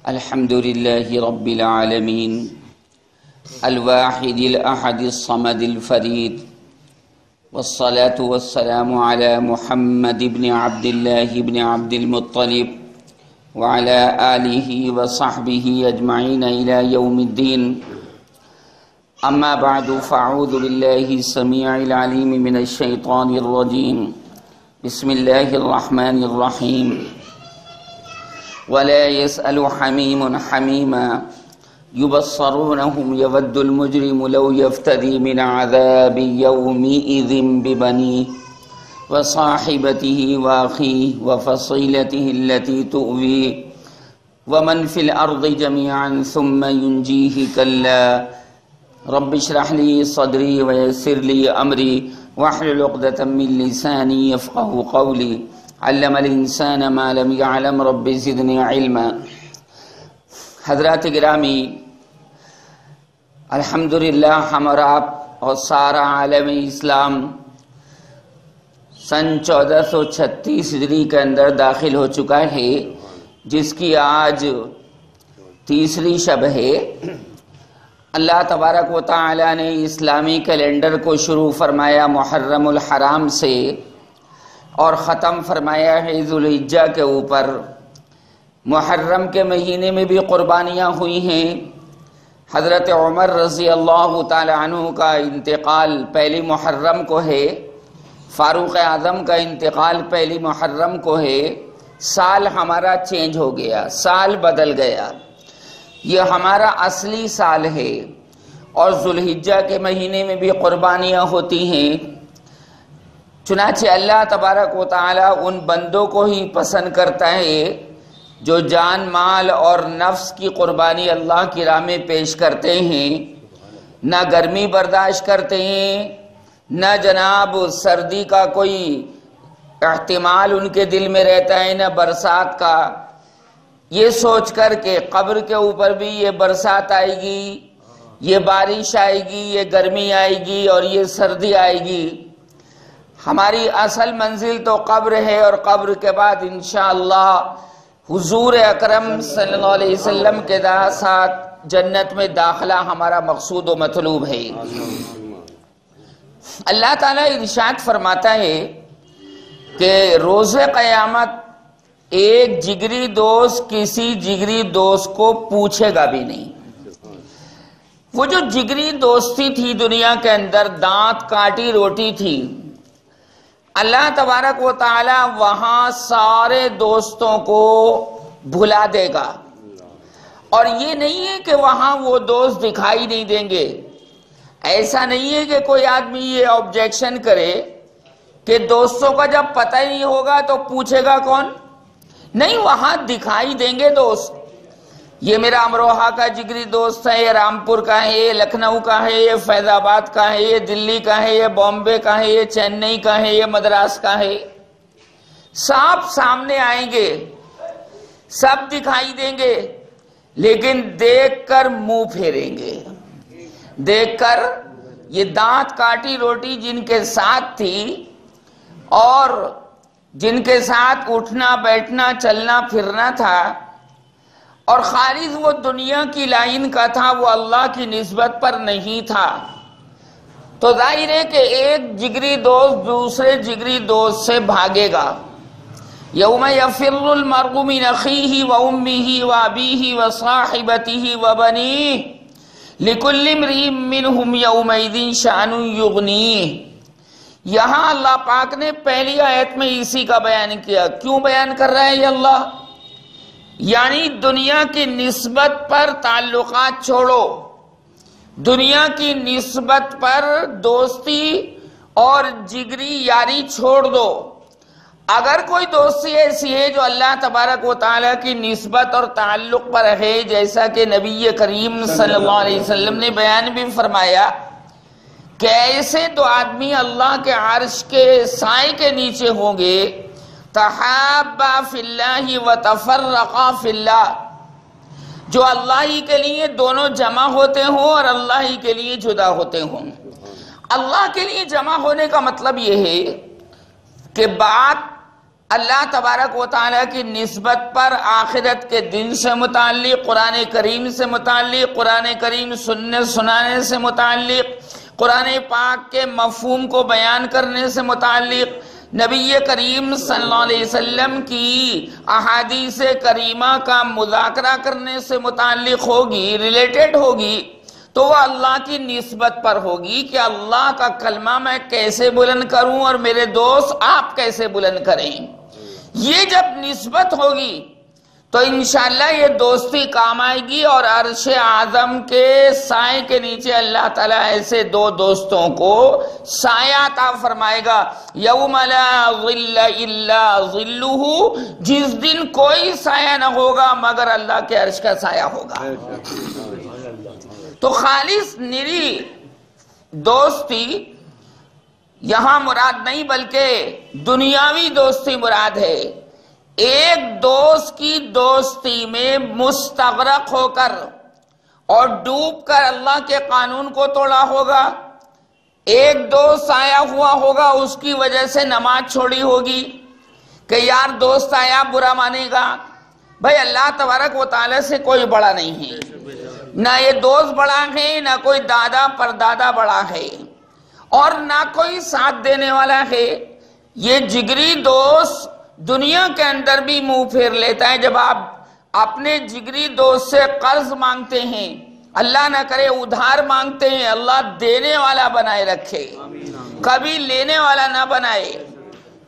الحمد لله رب العالمين الواحد الأحد الصمد الفريد والصلاة والسلام على محمد بن عبد الله بن عبد المطلب وعلى آله وصحبه أجمعين إلى يوم الدين. أما بعد فأعوذ بالله السميع العليم من الشيطان الرجيم. بسم الله الرحمن الرحيم. ولا يسأل حميم حميما يبصرونهم يود المجرم لو يفتدي من عذاب يومئذ ببنيه وصاحبته وأخيه وفصيلته التي تؤويه ومن في الأرض جميعا ثم ينجيه كلا رب اشرح لي صدري ويسر لي أمري واحلل عقدة من لساني يفقهوا قولي علم الانسان ما لم يعلم رب زدنی علما. حضرات گرامی، الحمدللہ ہم اور آپ اور سارا عالم اسلام سن 1436 ہجری کے اندر داخل ہو چکا ہے، جس کی آج تیسری شب ہے. اللہ تبارک و تعالی نے اسلامی کیلنڈر کو شروع فرمایا محرم الحرام سے اور ختم فرمایا ہے ذوالحجہ کے اوپر. محرم کے مہینے میں بھی قربانیاں ہوئی ہیں. حضرت عمر رضی اللہ تعالی عنہ کا انتقال پہلی محرم کو ہے، فاروق اعظم کا انتقال پہلی محرم کو ہے. سال ہمارا چینج ہو گیا، سال بدل گیا. یہ ہمارا اصلی سال ہے اور ذوالحجہ کے مہینے میں بھی قربانیاں ہوتی ہیں. چنانچہ اللہ تبارک و تعالی ان بندوں کو ہی پسند کرتا ہے جو جان مال اور نفس کی قربانی اللہ کی راہ میں پیش کرتے ہیں. نہ گرمی برداشت کرتے ہیں، نہ جناب سردی کا کوئی احتمال ان کے دل میں رہتا ہے، نہ برسات کا. یہ سوچ کر کہ قبر کے اوپر بھی یہ برسات آئے گی، یہ بارش آئے گی، یہ گرمی آئے گی اور یہ سردی آئے گی. ہماری اصل منزل تو قبر ہے اور قبر کے بعد انشاءاللہ حضور اکرم صلی اللہ علیہ وسلم کے ساتھ جنت میں داخلہ ہمارا مقصود و مطلوب ہے. اللہ تعالیٰ ارشاد فرماتا ہے کہ روز قیامت ایک جگری دوست کسی جگری دوست کو پوچھے گا بھی نہیں. وہ جو جگری دوستی تھی دنیا کے اندر، دانت کاٹی روٹی تھی، اللہ تبارک و تعالی وہاں سارے دوستوں کو بھلا دے گا. اور یہ نہیں ہے کہ وہاں وہ دوست دکھائی نہیں دیں گے. ایسا نہیں ہے کہ کوئی آدمی یہ آبجیکشن کرے کہ دوستوں کا جب پتہ ہی نہیں ہوگا تو پوچھے گا کون. نہیں، وہاں دکھائی دیں گے دوست. یہ میرا امروہہ کا جگری دوست ہے، یہ رامپور کا ہے، یہ لکھنؤ کا ہے، یہ فیض آباد کا ہے، یہ دلی کا ہے، یہ بامبے کا ہے، یہ چنئی کا ہے، یہ مدراس کا ہے. سب سامنے آئیں گے، سب دکھائی دیں گے، لیکن دیکھ کر منہ پھیریں گے. دیکھ کر یہ دانت کاٹی روٹی جن کے ساتھ تھی اور جن کے ساتھ اٹھنا بیٹھنا چلنا پھرنا تھا، اور خارج وہ دنیا کی لائن کا تھا، وہ اللہ کی نسبت پر نہیں تھا، تو ظاہر ہے کہ ایک جگری دوست دوسرے جگری دوست سے بھاگے گا. یوم یفر المرء من اخیہ وامہ وابیہ وصاحبتہ وبنیہ لکل امرئ منہم یومئذ شأن یغنیہ. یہاں اللہ پاک نے پہلی آیت میں اسی کا بیان کیا. کیوں بیان کر رہا ہے یہ اللہ؟ یعنی دنیا کی نسبت پر تعلقات چھوڑو، دنیا کی نسبت پر دوستی اور جگری یاری چھوڑ دو. اگر کوئی دوستی ایسی ہے جو اللہ تبارک و تعالیٰ کی نسبت اور تعلق پر ہے، جیسا کہ نبی کریم صلی اللہ علیہ وسلم نے بیان بھی فرمایا کہ ایسے دو آدمی اللہ کے عرش کے سائے کے نیچے ہوں گے، تحابا فی اللہ وتفرقا فی اللہ، جو اللہ ہی کے لیے دونوں جمع ہوتے ہوں اور اللہ ہی کے لیے جدا ہوتے ہوں. اللہ کے لیے جمع ہونے کا مطلب یہ ہے کہ بات اللہ تبارک و تعالیٰ کی نسبت پر آخرت کے دن سے متعلق، قرآن کریم سے متعلق، قرآن کریم سنانے سے متعلق، قرآن پاک کے مفہوم کو بیان کرنے سے متعلق، نبی کریم صلی اللہ علیہ وسلم کی احادیث کریمہ کا مذاکرہ کرنے سے متعلق ہوگی، ریلیٹڈ ہوگی، تو وہ اللہ کی نسبت پر ہوگی کہ اللہ کا کلمہ میں کیسے بلند کروں اور میرے دوست آپ کیسے بلند کریں۔ یہ جب نسبت ہوگی تو انشاءاللہ یہ دوستی کام آئے گی، اور عرش اعظم کے سائے کے نیچے اللہ تعالیٰ ایسے دو دوستوں کو سایہ عطا فرمائے گا، یوم لا ظل الا ظلہ، جس دن کوئی سایہ نہ ہوگا مگر اللہ کے عرش کا سایہ ہوگا۔ تو خالص نری دوستی یہاں مراد نہیں بلکہ دنیاوی دوستی مراد ہے۔ ایک دوست کی دوستی میں مستغرق ہو کر اور ڈوب کر اللہ کے قانون کو توڑا ہوگا، ایک دوست آیا ہوا ہوگا اس کی وجہ سے نماز چھوڑی ہوگی کہ یار دوست آیا برا مانے گا۔ بھائی اللہ تبارک و تعالیٰ سے کوئی بڑا نہیں ہے، نہ یہ دوست بڑا ہے، نہ کوئی دادا پردادا بڑا ہے، اور نہ کوئی ساتھ دینے والا ہے۔ یہ جگری دوست دنیا کے اندر بھی منہ پھیر لیتا ہے۔ جب آپ اپنے جگری دوست سے قرض مانگتے ہیں، اللہ نہ کرے ادھار مانگتے ہیں، اللہ دینے والا بنائے رکھے، کبھی لینے والا نہ بنائے۔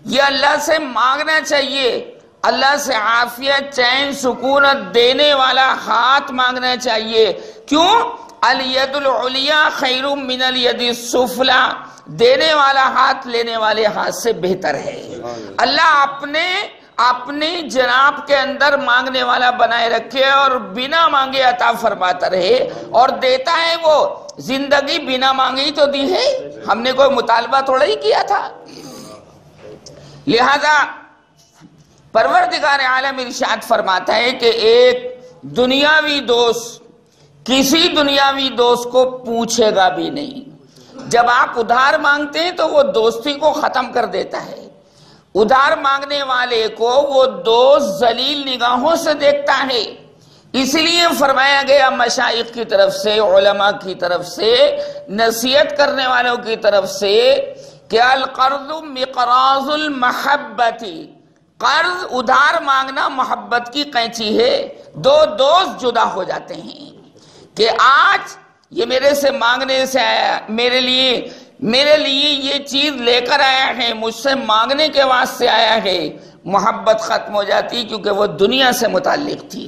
یہ اللہ سے مانگنا چاہیے، اللہ سے عافیت، چین، سکونت دینے والا ہاتھ مانگنا چاہیے۔ کیوں؟ الید العلیٰ خیر من الید السفلی، دینے والا ہاتھ لینے والے ہاتھ سے بہتر ہے۔ اللہ اپنے جناب کے اندر مانگنے والا بنائے رکھے اور بنا مانگے عطا فرماتا رہے، اور دیتا ہے وہ۔ زندگی بنا مانگے ہی تو دی ہے، ہم نے کوئی مطالبہ تھوڑا ہی کیا تھا۔ لہذا پروردگار عالم ارشاد فرماتا ہے کہ ایک دنیاوی دوست کسی دنیاوی دوست کو پوچھے گا بھی نہیں۔ جب آپ ادھار مانگتے ہیں تو وہ دوستی کو ختم کر دیتا ہے۔ ادھار مانگنے والے کو وہ دوست ذلیل نگاہوں سے دیکھتا ہے۔ اس لیے فرمایا گیا مشائخ کی طرف سے، علماء کی طرف سے، نصیحت کرنے والوں کی طرف سے کہ القرض مقراض المحبت، قرض ادھار مانگنا محبت کی قینچی ہے۔ دو دوست جدا ہو جاتے ہیں کہ آج یہ میرے سے مانگنے سے آیا، میرے لیے یہ چیز لے کر آیا ہے، مجھ سے مانگنے کے واسطے آیا ہے، محبت ختم ہو جاتی کیونکہ وہ دنیا سے متعلق تھی۔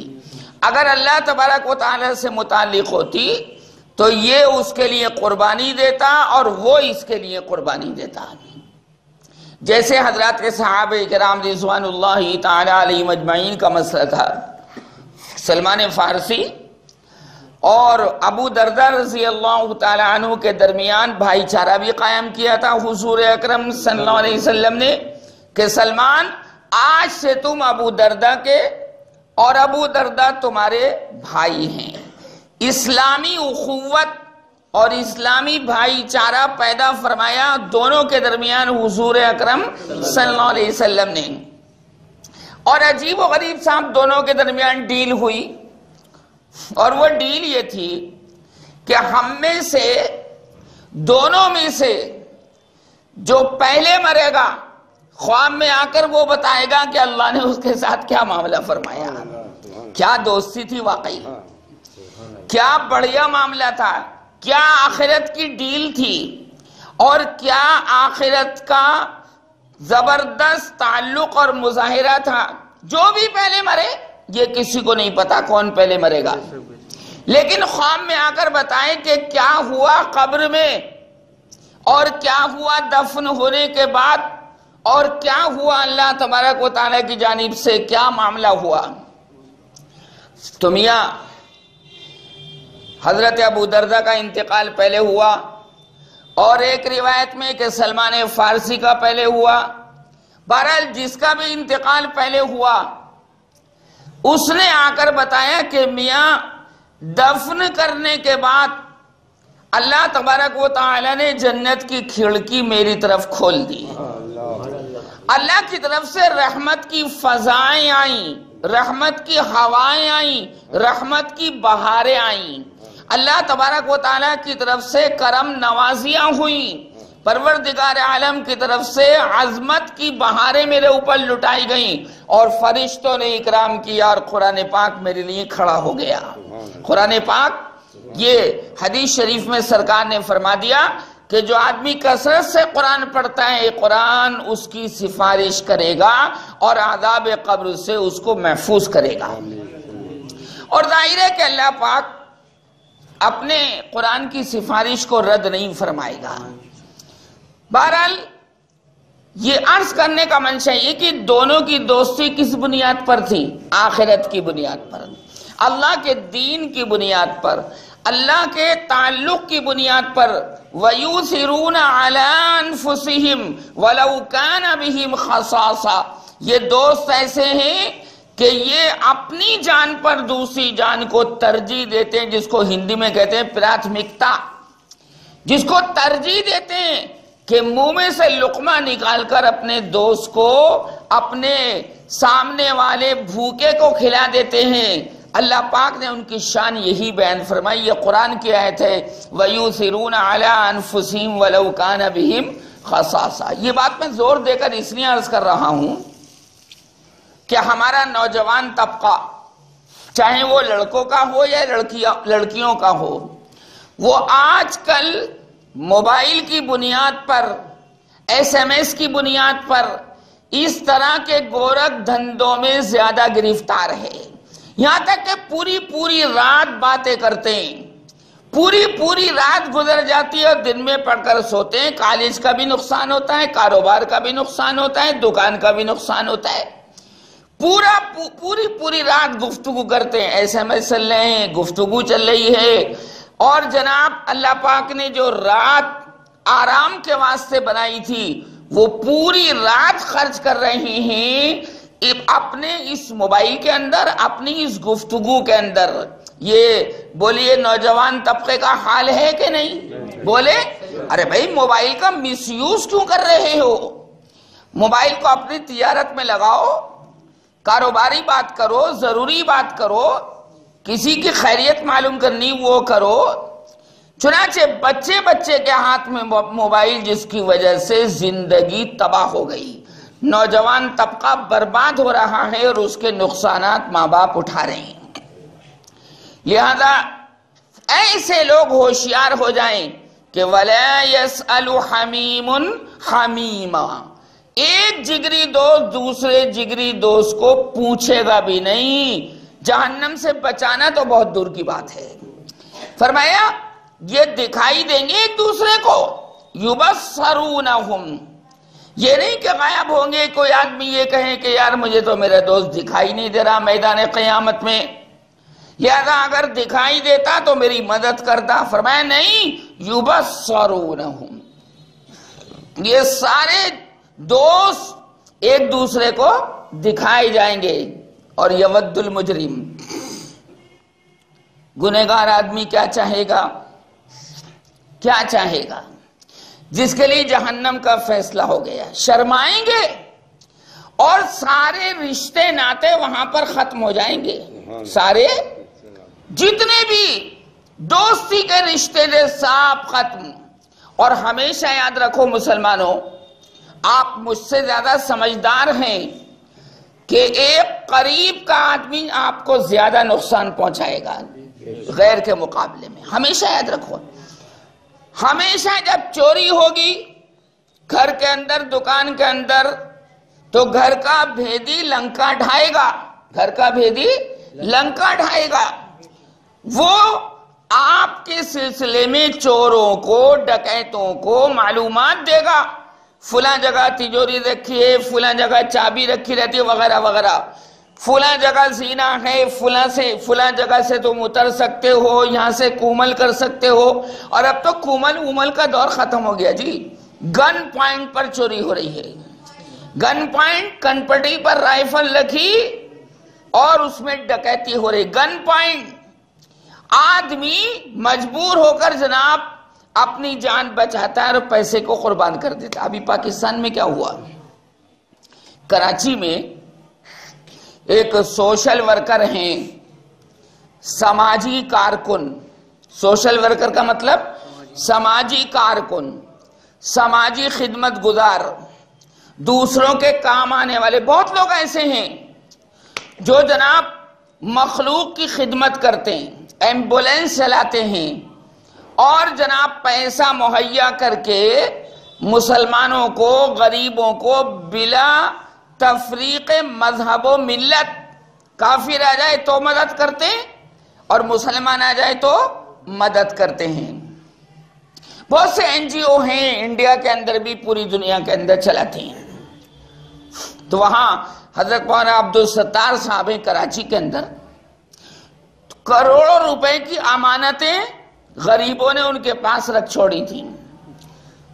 اگر اللہ تبارک و تعالیٰ سے متعلق ہوتی تو یہ اس کے لیے قربانی دیتا اور وہ اس کے لیے قربانی دیتا۔ جیسے حضرات کے صحابہ کرام رضوان اللہ تعالی علیہم اجمعین کا مسئلہ تھا، سلمان فارسی اور ابو دردہ رضی اللہ تعالی عنہ کے درمیان بھائی چارہ بھی قائم کیا تھا حضور اکرم صلی اللہ علیہ وسلم نے کہ سلمان آج سے تم ابو دردہ کے اور ابو دردہ تمہارے بھائی ہیں۔ اسلامی اخوت اور اسلامی بھائی چارہ پیدا فرمایا دونوں کے درمیان حضور اکرم صلی اللہ علیہ وسلم نے۔ اور عجیب و غریب صاحب دونوں کے درمیان ڈیل ہوئی، اور وہ ڈیل یہ تھی کہ ہم میں سے دونوں میں سے جو پہلے مرے گا خواب میں آ کر وہ بتائے گا کہ اللہ نے اس کے ساتھ کیا معاملہ فرمایا، کیا دوستی تھی واقعی، کیا بڑھیا معاملہ تھا، کیا آخرت کی ڈیل تھی، اور کیا آخرت کا زبردست تعلق اور مظاہرہ تھا۔ جو بھی پہلے مرے یہ کسی کو نہیں پتا کون پہلے مرے گا، لیکن خواب میں آ کر بتائیں کہ کیا ہوا قبر میں، اور کیا ہوا دفن ہونے کے بعد، اور کیا ہوا اللہ تبارک و تعالیٰ کی جانب سے کیا معاملہ ہوا۔ تو میاں حضرت ابو دردہ کا انتقال پہلے ہوا، اور ایک روایت میں کہ سلمان فارسی کا پہلے ہوا۔ بہرحال جس کا بھی انتقال پہلے ہوا اس نے آ کر بتایا کہ میاں دفن کرنے کے بعد اللہ تبارک و تعالی نے جنت کی کھڑکی میری طرف کھول دی، اللہ کی طرف سے رحمت کی فضائیں آئیں، رحمت کی ہوائیں آئیں، رحمت کی بہاریں آئیں، اللہ تبارک و تعالیٰ کی طرف سے کرم نوازیاں ہوئیں، پروردگار عالم کی طرف سے عظمت کی بہاریں میرے اوپر لٹائی گئیں، اور فرشتوں نے اکرام کیا، اور قرآن پاک میرے لیے کھڑا ہو گیا۔ قرآن پاک، یہ حدیث شریف میں سرکار نے فرما دیا کہ جو آدمی کثرت سے قرآن پڑھتا ہے، قرآن اس کی سفارش کرے گا اور عذاب قبر سے اس کو محفوظ کرے گا۔ اور ظاہر ہے کہ اللہ پاک اپنے قرآن کی سفارش کو رد نہیں فرمائے گا۔ بہرحال یہ عرض کرنے کا منشا یہ کہ دونوں کی دوستی کس بنیاد پر تھی؟ آخرت کی بنیاد پر، اللہ کے دین کی بنیاد پر، اللہ کے تعلق کی بنیاد پر۔ وَيُؤْثِرُونَ عَلَىٰ أَنفُسِهِمْ وَلَوْ كَانَ بِهِمْ خَصَاصَةٌ، یہ دوست ایسے ہیں کہ یہ اپنی جان پر دوسری جان کو ترجیح دیتے ہیں، جس کو ہندی میں کہتے ہیں پراتھمکتا، جس کو ترجیح دیتے ہیں کہ منہ میں سے لقمہ نکال کر اپنے دوست کو اپنے سامنے والے بھوکے کو کھلا دیتے ہیں۔ اللہ پاک نے ان کی شان یہی بیان فرمائی، یہ قرآن کی آیت ہے، وَيُؤْثِرُونَ عَلَىٰ أَنفُسِهِمْ وَلَوْ كَانَ بِهِمْ خَصَاصَةٌ۔ یہ بات میں زور دے کر اس لیے عرض کر رہا ہوں کہ ہمارا نوجوان طبقہ، چاہے وہ لڑکوں کا ہو یا لڑکیوں کا ہو، وہ آج کل موبائل کی بنیاد پر، ایس ایم ایس کی بنیاد پر، اس طرح کے گورکھ دھندوں میں زیادہ گرفتار ہے، یہاں تک کہ پوری رات باتیں کرتے ہیں، پوری رات گزر جاتی ہے اور دن میں پڑھ کر سوتے ہیں۔ کالج کا بھی نقصان ہوتا ہے، کاروبار کا بھی نقصان ہوتا ہے، دکان کا بھی نقصان ہوتا ہے، پوری رات گفتگو کرتے ہیں، ایس ایم ایس چل رہے ہیں، گفتگو چل رہی ہے، اور جناب اللہ پاک نے جو رات آرام کے واسطے بنائی تھی وہ پوری رات خرچ کر رہے ہیں اپنے اس موبائل کے اندر، اپنی اس گفتگو کے اندر۔ یہ بولیے نوجوان طبقے کا حال ہے کہ نہیں؟ بولے ارے بھائی موبائل کا مس یوز کیوں کر رہے ہو؟ موبائل کو اپنی تجارت میں لگاؤ، کاروباری بات کرو، ضروری بات کرو، کسی کی خیریت معلوم کرنی وہ کرو۔ چنانچہ بچے کے ہاتھ میں موبائل، جس کی وجہ سے زندگی تباہ ہو گئی، نوجوان طبقہ برباد ہو رہا ہے، اور اس کے نقصانات ماں باپ اٹھا رہے ہیں۔ لہذا ایسے لوگ ہوشیار ہو جائیں کہ وَلَا يَسْأَلُ حَمِيمٌ حَمِيمًا، ایک جگری دوست دوسرے جگری دوست کو پوچھے گا بھی نہیں۔ جہنم سے بچانا تو بہت دور کی بات ہے۔ فرمایا یہ دکھائی دیں گے ایک دوسرے کو، يُبَصَّرُونَهُمْ، یہ نہیں کہ غائب ہوں گے، کوئی آدمی یہ کہے کہ یار مجھے تو میرا دوست دکھائی نہیں دے رہا میدان قیامت میں، لہذا اگر دکھائی دیتا تو میری مدد کرتا۔ فرمایا نہیں، يُبَصَّرُونَهُمْ، یہ سارے دوست ایک دوسرے کو دکھائے جائیں گے۔ اور یود المجرم، گنہگار آدمی کیا چاہے گا؟ کیا چاہے گا؟ جس کے لیے جہنم کا فیصلہ ہو گیا، شرمائیں گے، اور سارے رشتے ناتے وہاں پر ختم ہو جائیں گے، سارے جتنے بھی دوستی کے رشتے تھے سب ختم۔ اور ہمیشہ یاد رکھو مسلمانوں، آپ مجھ سے زیادہ سمجھدار ہیں کہ ایک قریب کا آدمی آپ کو زیادہ نقصان پہنچائے گا غیر کے مقابلے میں۔ ہمیشہ یاد رکھو، ہمیشہ جب چوری ہوگی گھر کے اندر، دکان کے اندر، تو گھر کا بھیدی لنکا ڈھائے گا، گھر کا بھیدی لنکا ڈھائے گا۔ وہ آپ کے سلسلے میں چوروں کو، ڈکیتوں کو معلومات دے گا، فلاں جگہ تجوری رکھی ہے، فلاں جگہ چابی رکھی رہتی ہے، وغیرہ وغیرہ، فلاں جگہ زینہ ہے، فلاں جگہ سے تم اتر سکتے ہو، یہاں سے کومل کر سکتے ہو۔ اور اب تو کومل کا دور ختم ہو گیا جی، گن پوائنٹ پر چوری ہو رہی ہے، گن پوائنٹ، کنپٹی پر رائفل رکھی اور اس میں ڈکیتی ہو رہی، گن پوائنٹ۔ آدمی مجبور ہو کر جناب اپنی جان بچاتا ہے اور پیسے کو قربان کر دیتا۔ ابھی پاکستان میں کیا ہوا؟ کراچی میں ایک سوشل ورکر ہیں، سماجی کارکن۔ سوشل ورکر کا مطلب سماجی کارکن، سماجی خدمت گزار، دوسروں کے کام آنے والے۔ بہت لوگ ایسے ہیں جو جناب مخلوق کی خدمت کرتے ہیں، ایمبولینس چلاتے ہیں اور جناب پیسہ مہیا کر کے مسلمانوں کو، غریبوں کو بلا تفریق مذہب و ملت، کافر آ جائے تو مدد کرتے ہیں اور مسلمان آ جائے تو مدد کرتے ہیں۔ بہت سے این جی او ہیں انڈیا کے اندر بھی، پوری دنیا کے اندر چلاتے ہیں۔ تو وہاں حضرت مولانا عبدالستار صاحب ہیں کراچی کے اندر، کروڑوں روپے کی امانتیں غریبوں نے ان کے پاس رکھ چھوڑی تھیں۔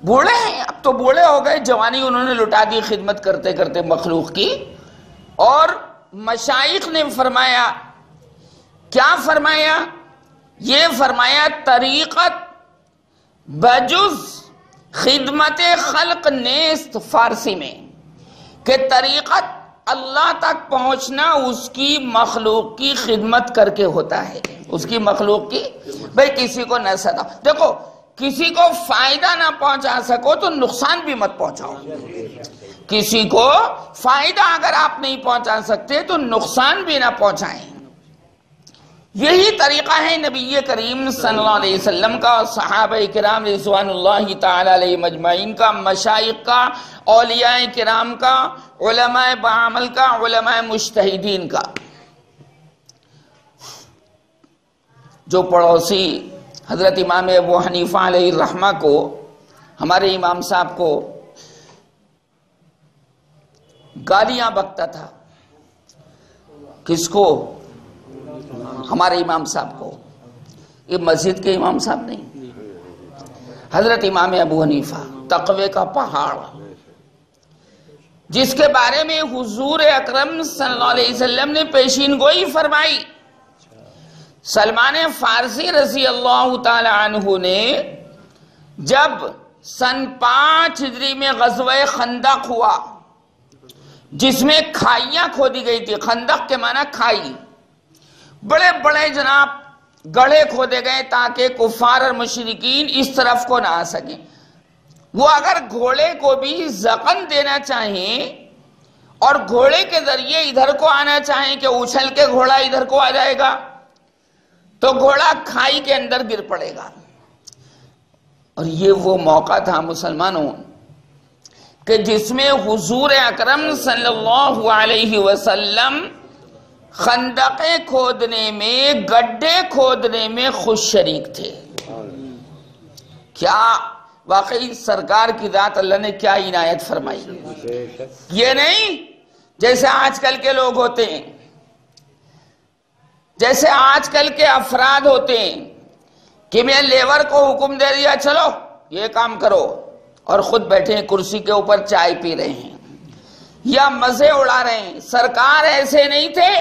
بوڑھے ہیں، اب تو بوڑھے ہو گئے، جوانی انہوں نے لٹا دی خدمت کرتے کرتے مخلوق کی۔ اور مشائخ نے فرمایا، کیا فرمایا؟ یہ فرمایا طریقت بجز خدمت خلق نیست، فارسی میں، کہ طریقت اللہ تک پہنچنا اس کی مخلوق کی خدمت کر کے ہوتا ہے، اس کی مخلوق کی۔ بھئی کسی کو نہ صدا، دیکھو کسی کو فائدہ نہ پہنچا سکو تو نقصان بھی مت پہنچاؤ۔ کسی کو فائدہ اگر آپ نہیں پہنچا سکتے تو نقصان بھی نہ پہنچائیں۔ یہی طریقہ ہے نبی کریم صلی اللہ علیہ وسلم کا، صحابہ کرام رضوان اللہ تعالی علیہ مجمعین کا، مشائخ کا، اولیاء کرام کا، علماء بعمل کا، علماء مجتہدین کا۔ جو پڑوسی حضرت امام ابو حنیفہ علیہ الرحمہ کو، ہمارے امام صاحب کو گالیاں بکتا تھا، کس کو؟ ہمارے امام صاحب کو۔ یہ مسجد کے امام صاحب نہیں، حضرت امام ابو حنیفہ، تقوی کا پہاڑ، جس کے بارے میں حضور اکرم صلی اللہ علیہ وسلم نے پیشین گوئی فرمائی۔ سلمان فارسی رضی اللہ تعالی عنہ نے جب سن 5 ہجری میں غزوہ خندق ہوا، جس میں کھائیاں کھودی گئی تھی، خندق کے معنی کھائی، بڑے بڑے جناب گڑھے کھودے گئے تاکہ کفار اور مشرکین اس طرف کو نہ آ سکیں۔ وہ اگر گھوڑے کو بھی زخم دینا چاہیں اور گھوڑے کے ذریعے ادھر کو آنا چاہیں کہ اچھل کے گھوڑا ادھر کو آ جائے گا تو گھوڑا کھائی کے اندر گر پڑے گا۔ اور یہ وہ موقع تھا مسلمانوں کہ جس میں حضور اکرم صلی اللہ علیہ وسلم خندقیں کھودنے میں، گڈھے کھودنے میں خود شریک تھے۔ کیا واقعی سرکار کی ذات اللہ نے کیا عنایت فرمائی۔ یہ نہیں جیسے آج کل کے لوگ ہوتے ہیں، جیسے آج کل کے افراد ہوتے ہیں کہ میں لیور کو حکم دے دیا چلو یہ کام کرو، اور خود بیٹھے ہیں کرسی کے اوپر چائے پی رہے ہیں یا مزے اڑا رہے ہیں۔ سرکار ایسے نہیں تھے۔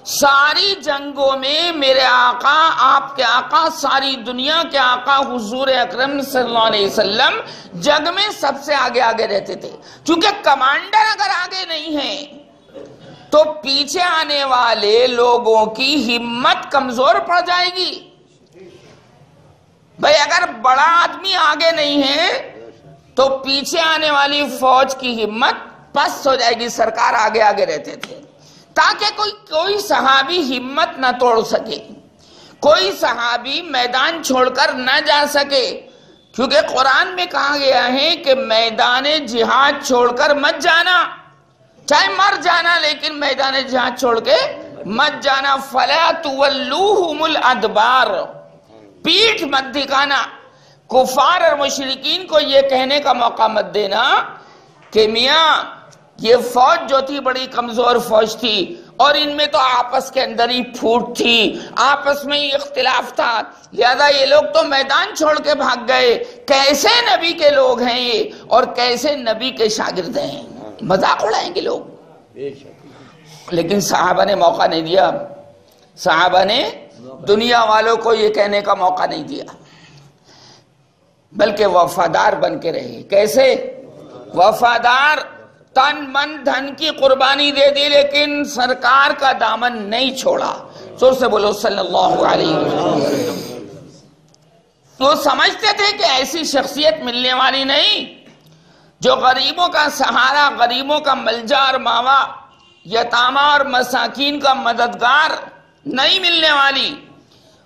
ساری جنگوں میں میرے آقا، آپ کے آقا، ساری دنیا کے آقا حضور اکرم صلی اللہ علیہ وسلم جنگ میں سب سے آگے آگے رہتے تھے، چونکہ کمانڈر اگر آگے نہیں ہیں تو پیچھے آنے والے لوگوں کی ہمت کمزور پڑ جائے گی۔ بھئی اگر بڑا آدمی آگے نہیں ہے تو پیچھے آنے والی فوج کی ہمت پست ہو جائے گی۔ سرکار آگے آگے رہتے تھے تاکہ کوئی صحابی ہمت نہ توڑ سکے، کوئی صحابی میدان چھوڑ کر نہ جا سکے، کیونکہ قرآن میں کہا گیا ہے کہ میدان جہاد چھوڑ کر مت جانا، چاہے مر جانا لیکن میدان جہاد چھوڑ کے مت جانا۔ فَلَا تُوَلُّوهُمُ الْأَدْبَارِ، پیٹھ مت دکھانا، کفار اور مشرکین کو یہ کہنے کا موقع مت دینا کہ میاں یہ فوج جو تھی بڑی کمزور فوج تھی اور ان میں تو آپس کے اندر ہی پھوٹ تھی، آپس میں ہی اختلاف تھا، لہذا یہ لوگ تو میدان چھوڑ کے بھاگ گئے۔ کیسے نبی کے لوگ ہیں یہ اور کیسے نبی کے شاگرد ہیں، مذاق اڑائیں گے لوگ۔ لیکن صحابہ نے موقع نہیں دیا، صحابہ نے دنیا والوں کو یہ کہنے کا موقع نہیں دیا، بلکہ وفادار بن کے رہے۔ کیسے وفادار؟ تن من دھن کی قربانی دے دی لیکن سرکار کا دامن نہیں چھوڑا. زور سے بولو صلی اللہ علیہ وسلم. تو سمجھتے تھے کہ ایسی شخصیت ملنے والی نہیں جو غریبوں کا سہارا، غریبوں کا ملجا اور ماوا، یتامہ اور مساکین کا مددگار نہیں ملنے والی.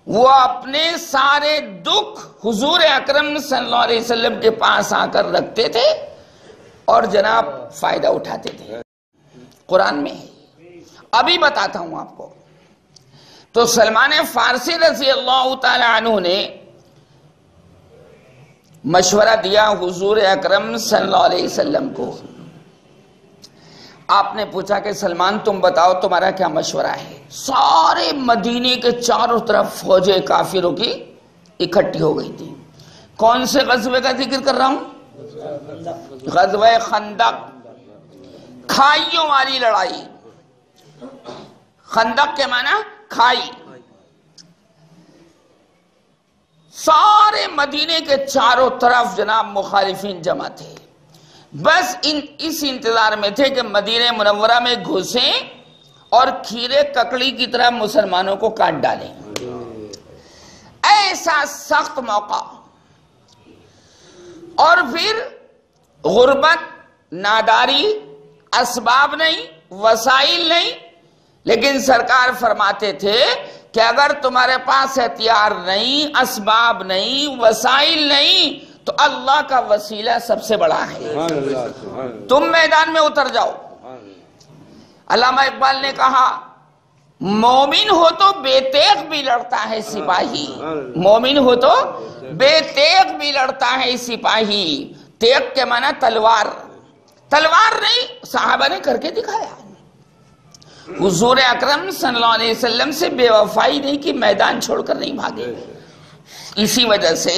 وہ اپنے سارے دکھ حضور اکرم صلی اللہ علیہ وسلم کے پاس آ کر رکھتے تھے اور جناب فائدہ اٹھاتے تھے. قرآن میں ہے، ابھی بتاتا ہوں آپ کو. تو سلمان فارسی رضی اللہ تعالی عنہ نے مشورہ دیا حضور اکرم صلی اللہ علیہ وسلم کو. آپ نے پوچھا کہ سلمان تم بتاؤ تمہارا کیا مشورہ ہے؟ سارے مدینے کے چاروں طرف فوجیں کافروں کی اکٹھی ہو گئی تھی. کون سے غزوے کا ذکر کر رہا ہوں؟ غزوہ خندق، کھائیوں والی لڑائی. خندق کے معنی کھائی. سارے مدینے کے چاروں طرف جناب مخالفین جمع تھے. بس اس انتظار میں تھے کہ مدینہ منورہ میں گھسیں اور کھیرے ککڑی کی طرح مسلمانوں کو کاٹ ڈالیں. ایسا سخت موقع. اور پھر غربت، ناداری، اسباب نہیں، وسائل نہیں. لیکن سرکار فرماتے تھے کہ اگر تمہارے پاس ہتھیار نہیں، اسباب نہیں، وسائل نہیں تو اللہ کا وسیلہ سب سے بڑا ہے. تم میدان میں اتر جاؤ. علامہ اقبال نے کہا مومن ہو تو بے تیغ بھی لڑتا ہے سپاہی. مومن ہو تو بے تیغ بھی لڑتا ہے سپاہی. تیغ کے معنی تلوار. تلوار نہیں، صحابہ نے کر کے دکھایا. حضور اکرم صلی اللہ علیہ وسلم سے بے وفائی نہیں کہ میدان چھوڑ کر نہیں بھاگے. اسی وجہ سے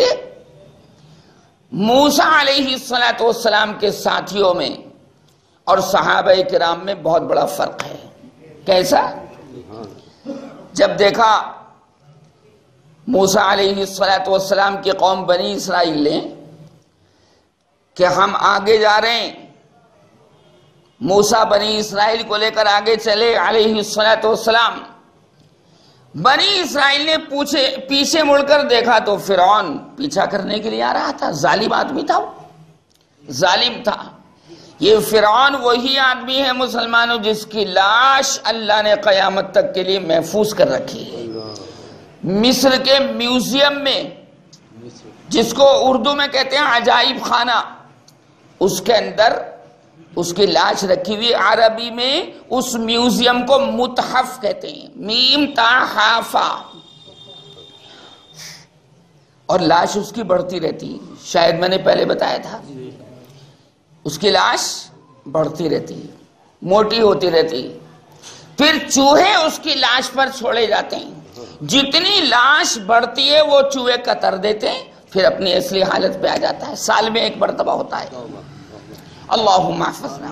موسیٰ علیہ السلام کے ساتھیوں میں اور صحابہ کرام میں بہت بڑا فرق ہے. کیسا؟ جب دیکھا موسیٰ علیہ السلام کی قوم بنی اسرائیل نے کہ ہم آگے جا رہے ہیں، موسیٰ بنی اسرائیل کو لے کر آگے چلے علیہ السلام. بنی اسرائیل نے پیچھے مڑ کر دیکھا تو فرعون پیچھا کرنے کے لیے آ رہا تھا. ظالم آدمی تھا، وہ ظالم تھا. یہ فرعون وہی آدمی ہے مسلمانوں جس کی لاش اللہ نے قیامت تک کے لیے محفوظ کر رکھی ہے. مصر کے میوزیم میں، جس کو اردو میں کہتے ہیں عجائب خانہ، اس کے اندر اس کی لاش رکھی ہوئی. عربی میں اس میوزیم کو متحف کہتے ہیں، میم تا حافا. اور لاش اس کی بڑھتی رہتی. شاید میں نے پہلے بتایا تھا، اس کی لاش بڑھتی رہتی، موٹی ہوتی رہتی. پھر چوہے اس کی لاش پر چھوڑے جاتے ہیں. جتنی لاش بڑھتی ہے وہ چوہے قطر دیتے ہیں، پھر اپنی اصلی حالت پہ آ جاتا ہے. سال میں ایک مرتبہ ہوتا ہے. اللہم احفظنا.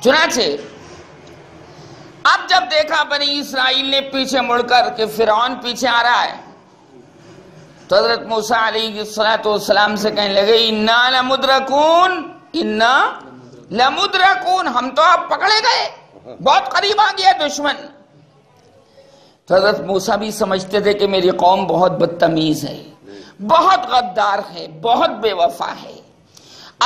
چنانچہ اب جب دیکھا بنی اسرائیل نے پیچھے مڑ کر کہ فرعون پیچھے آ رہا ہے تو حضرت موسیٰ علیہ السلام سے کہنے لگے انا لمدرکون، انا لمدرکون، ہم تو اب پکڑے گئے، بہت قریب آ گیا دشمن. تو حضرت موسیٰ بھی سمجھتے تھے کہ میری قوم بہت بدتمیز ہے، بہت غدار ہے، بہت بے وفا ہے.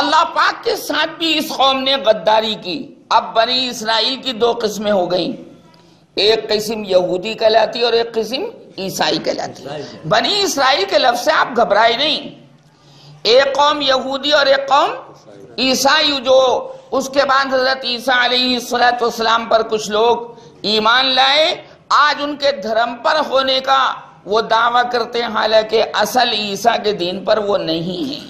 اللہ پاک کے ساتھ بھی اس قوم نے غداری کی. اب بنی اسرائیل کی دو قسمیں ہو گئیں، ایک قسم یہودی کہلاتی اور ایک قسم عیسائی کہلاتی. بنی اسرائیل کے لفظ سے آپ گھبرائے نہیں. ایک قوم یہودی اور ایک قوم عیسائی. جو اس کے بعد حضرت عیسیٰ علیہ السلام پر کچھ لوگ ایمان لائے، آج ان کے دھرم پر ہونے کا وہ دعویٰ کرتے ہیں، حالانکہ اصل عیسیٰ کے دین پر وہ نہیں ہیں.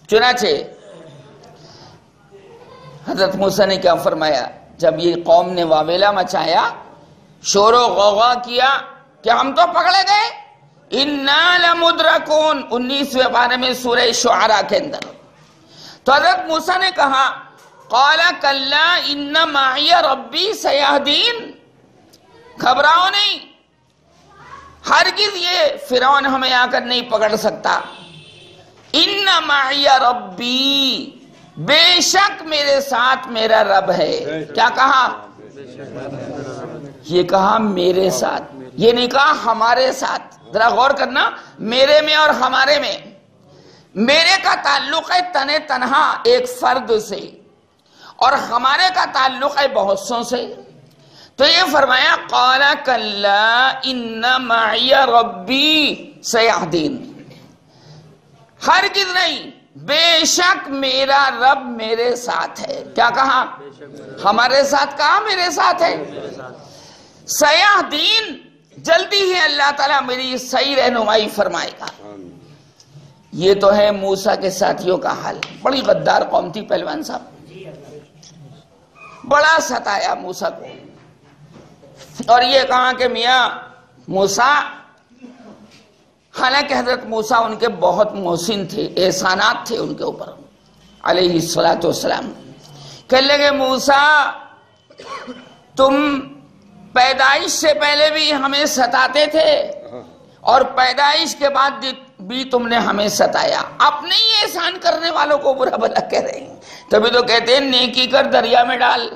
چنانچہ حضرت موسیٰ نے کیا فرمایا جب یہ قوم نے واویلا مچایا، شور و غوغا کیا کہ ہم تو پکڑے گئے، انا لمدرکون، 19ویں پارے میں سورہ شعراء کے اندر. تو حضرت موسیٰ نے کہا قال کلا ان معی ربی سیہدین، گھبراؤ نہیں، ہرگز یہ فرعون ہمیں آ کر نہیں پکڑ سکتا. ان معی ربی، بے شک میرے ساتھ میرا رب ہے۔ کیا کہا؟ یہ کہا میرے ساتھ، یہ نہیں کہا ہمارے ساتھ۔ ذرا غور کرنا، میرے میں اور ہمارے میں، میرے کا تعلق ہے تنہا ایک فرد سے، اور ہمارے کا تعلق ہے بہت سوں سے۔ تو یہ فرمایا قال کلا ان معی ربی سیہدین، ہرگز نہیں، بے شک میرا رب میرے ساتھ ہے۔ کیا کہا؟ ہمارے ساتھ کہا میرے ساتھ ہے۔ سیہدین، جلدی ہی اللہ تعالیٰ میری صحیح رہنمائی فرمائے گا۔ یہ تو ہے موسیٰ کے ساتھیوں کا حال۔ بڑی غدار قوم تھی پہلوان صاحب، بڑا ستایا موسیٰ کو، اور یہ کہا کہ میاں موسیٰ، حالانکہ حضرت موسیٰ ان کے بہت محسن تھے، احسانات تھے ان کے اوپر علیہ السلام، کہنے لگے موسیٰ تم پیدائش سے پہلے بھی ہمیں ستاتے تھے، اور پیدائش کے بعد بھی تم نے ہمیں ستایا، اپنے ہی احسان کرنے والوں کو برا بھلا کہہ رہے ہیں۔ تبھی تو کہتے ہیں نیکی کر دریا میں ڈال،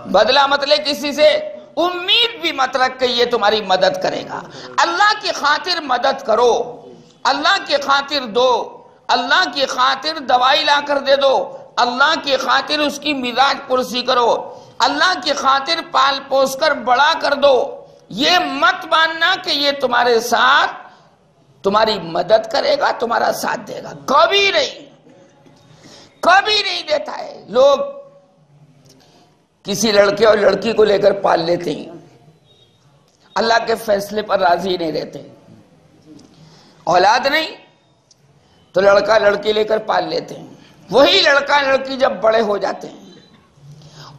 بدلہ مت لے کسی سے، امید بھی مت رکھ کہ یہ تمہاری مدد کرے گا۔ اللہ کی خاطر مدد کرو، اللہ کی خاطر دو، اللہ کی خاطر دوائی لا کر دے دو، اللہ کی خاطر اس کی مزاج پرسی کرو، اللہ کی خاطر پال پوس کر بڑا کر دو۔ یہ مت ماننا کہ یہ تمہارے ساتھ تمہاری مدد کرے گا، تمہارا ساتھ دے گا، کبھی نہیں، کبھی نہیں دیتا ہے۔ لوگ کسی لڑکے اور لڑکی کو لے کر پال لیتے ہیں، اللہ کے فیصلے پر راضی نہیں رہتے، اولاد نہیں تو لڑکا لڑکی لے کر پال لیتے ہیں۔ وہی لڑکا لڑکی جب بڑے ہو جاتے ہیں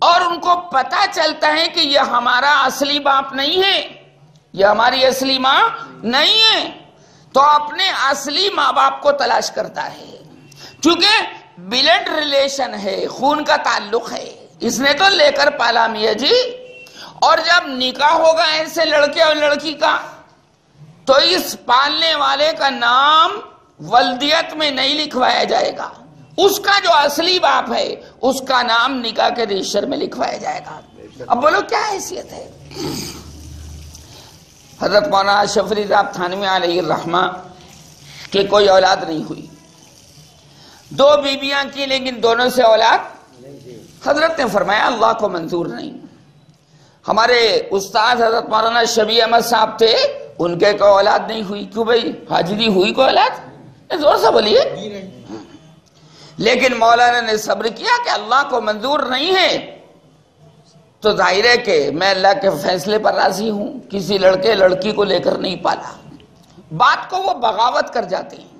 اور ان کو پتہ چلتا ہے کہ یہ ہمارا اصلی باپ نہیں ہے، یہ ہماری اصلی ماں نہیں ہے، تو اپنے اصلی ماں باپ کو تلاش کرتا ہے، کیونکہ بلڈ ریلیشن ہے، خون کا تعلق ہے، اس نے تو لے کر پالا میاں جی۔ اور جب نکاح ہوگا ایسے لڑکے اور لڑکی کا، تو اس پالنے والے کا نام ولدیت میں نہیں لکھوایا جائے گا، اس کا جو اصلی باپ ہے اس کا نام نکاح کے رجسٹر میں لکھوایا جائے گا۔ اب بولو کیا حیثیت ہے؟ حضرت مولانا شفری صاحب تھانوی علیہ الرحمہ کہ کوئی اولاد نہیں ہوئی، 2 بیویاں کی لیکن دونوں سے اولاد، حضرت نے فرمایا اللہ کو منظور نہیں۔ ہمارے استاد حضرت مولانا شبیہ احمد صاحب تھے، ان کے کوئی اولاد نہیں ہوئی۔ کیوں بھائی حاجری ہوئی کوئی اولاد؟ زور سے بولیے۔ لیکن مولانا نے صبر کیا کہ اللہ کو منظور نہیں ہے، تو ظاہر ہے کہ میں اللہ کے فیصلے پر راضی ہوں، کسی لڑکے لڑکی کو لے کر نہیں پالا، بات کو وہ بغاوت کر جاتے ہیں۔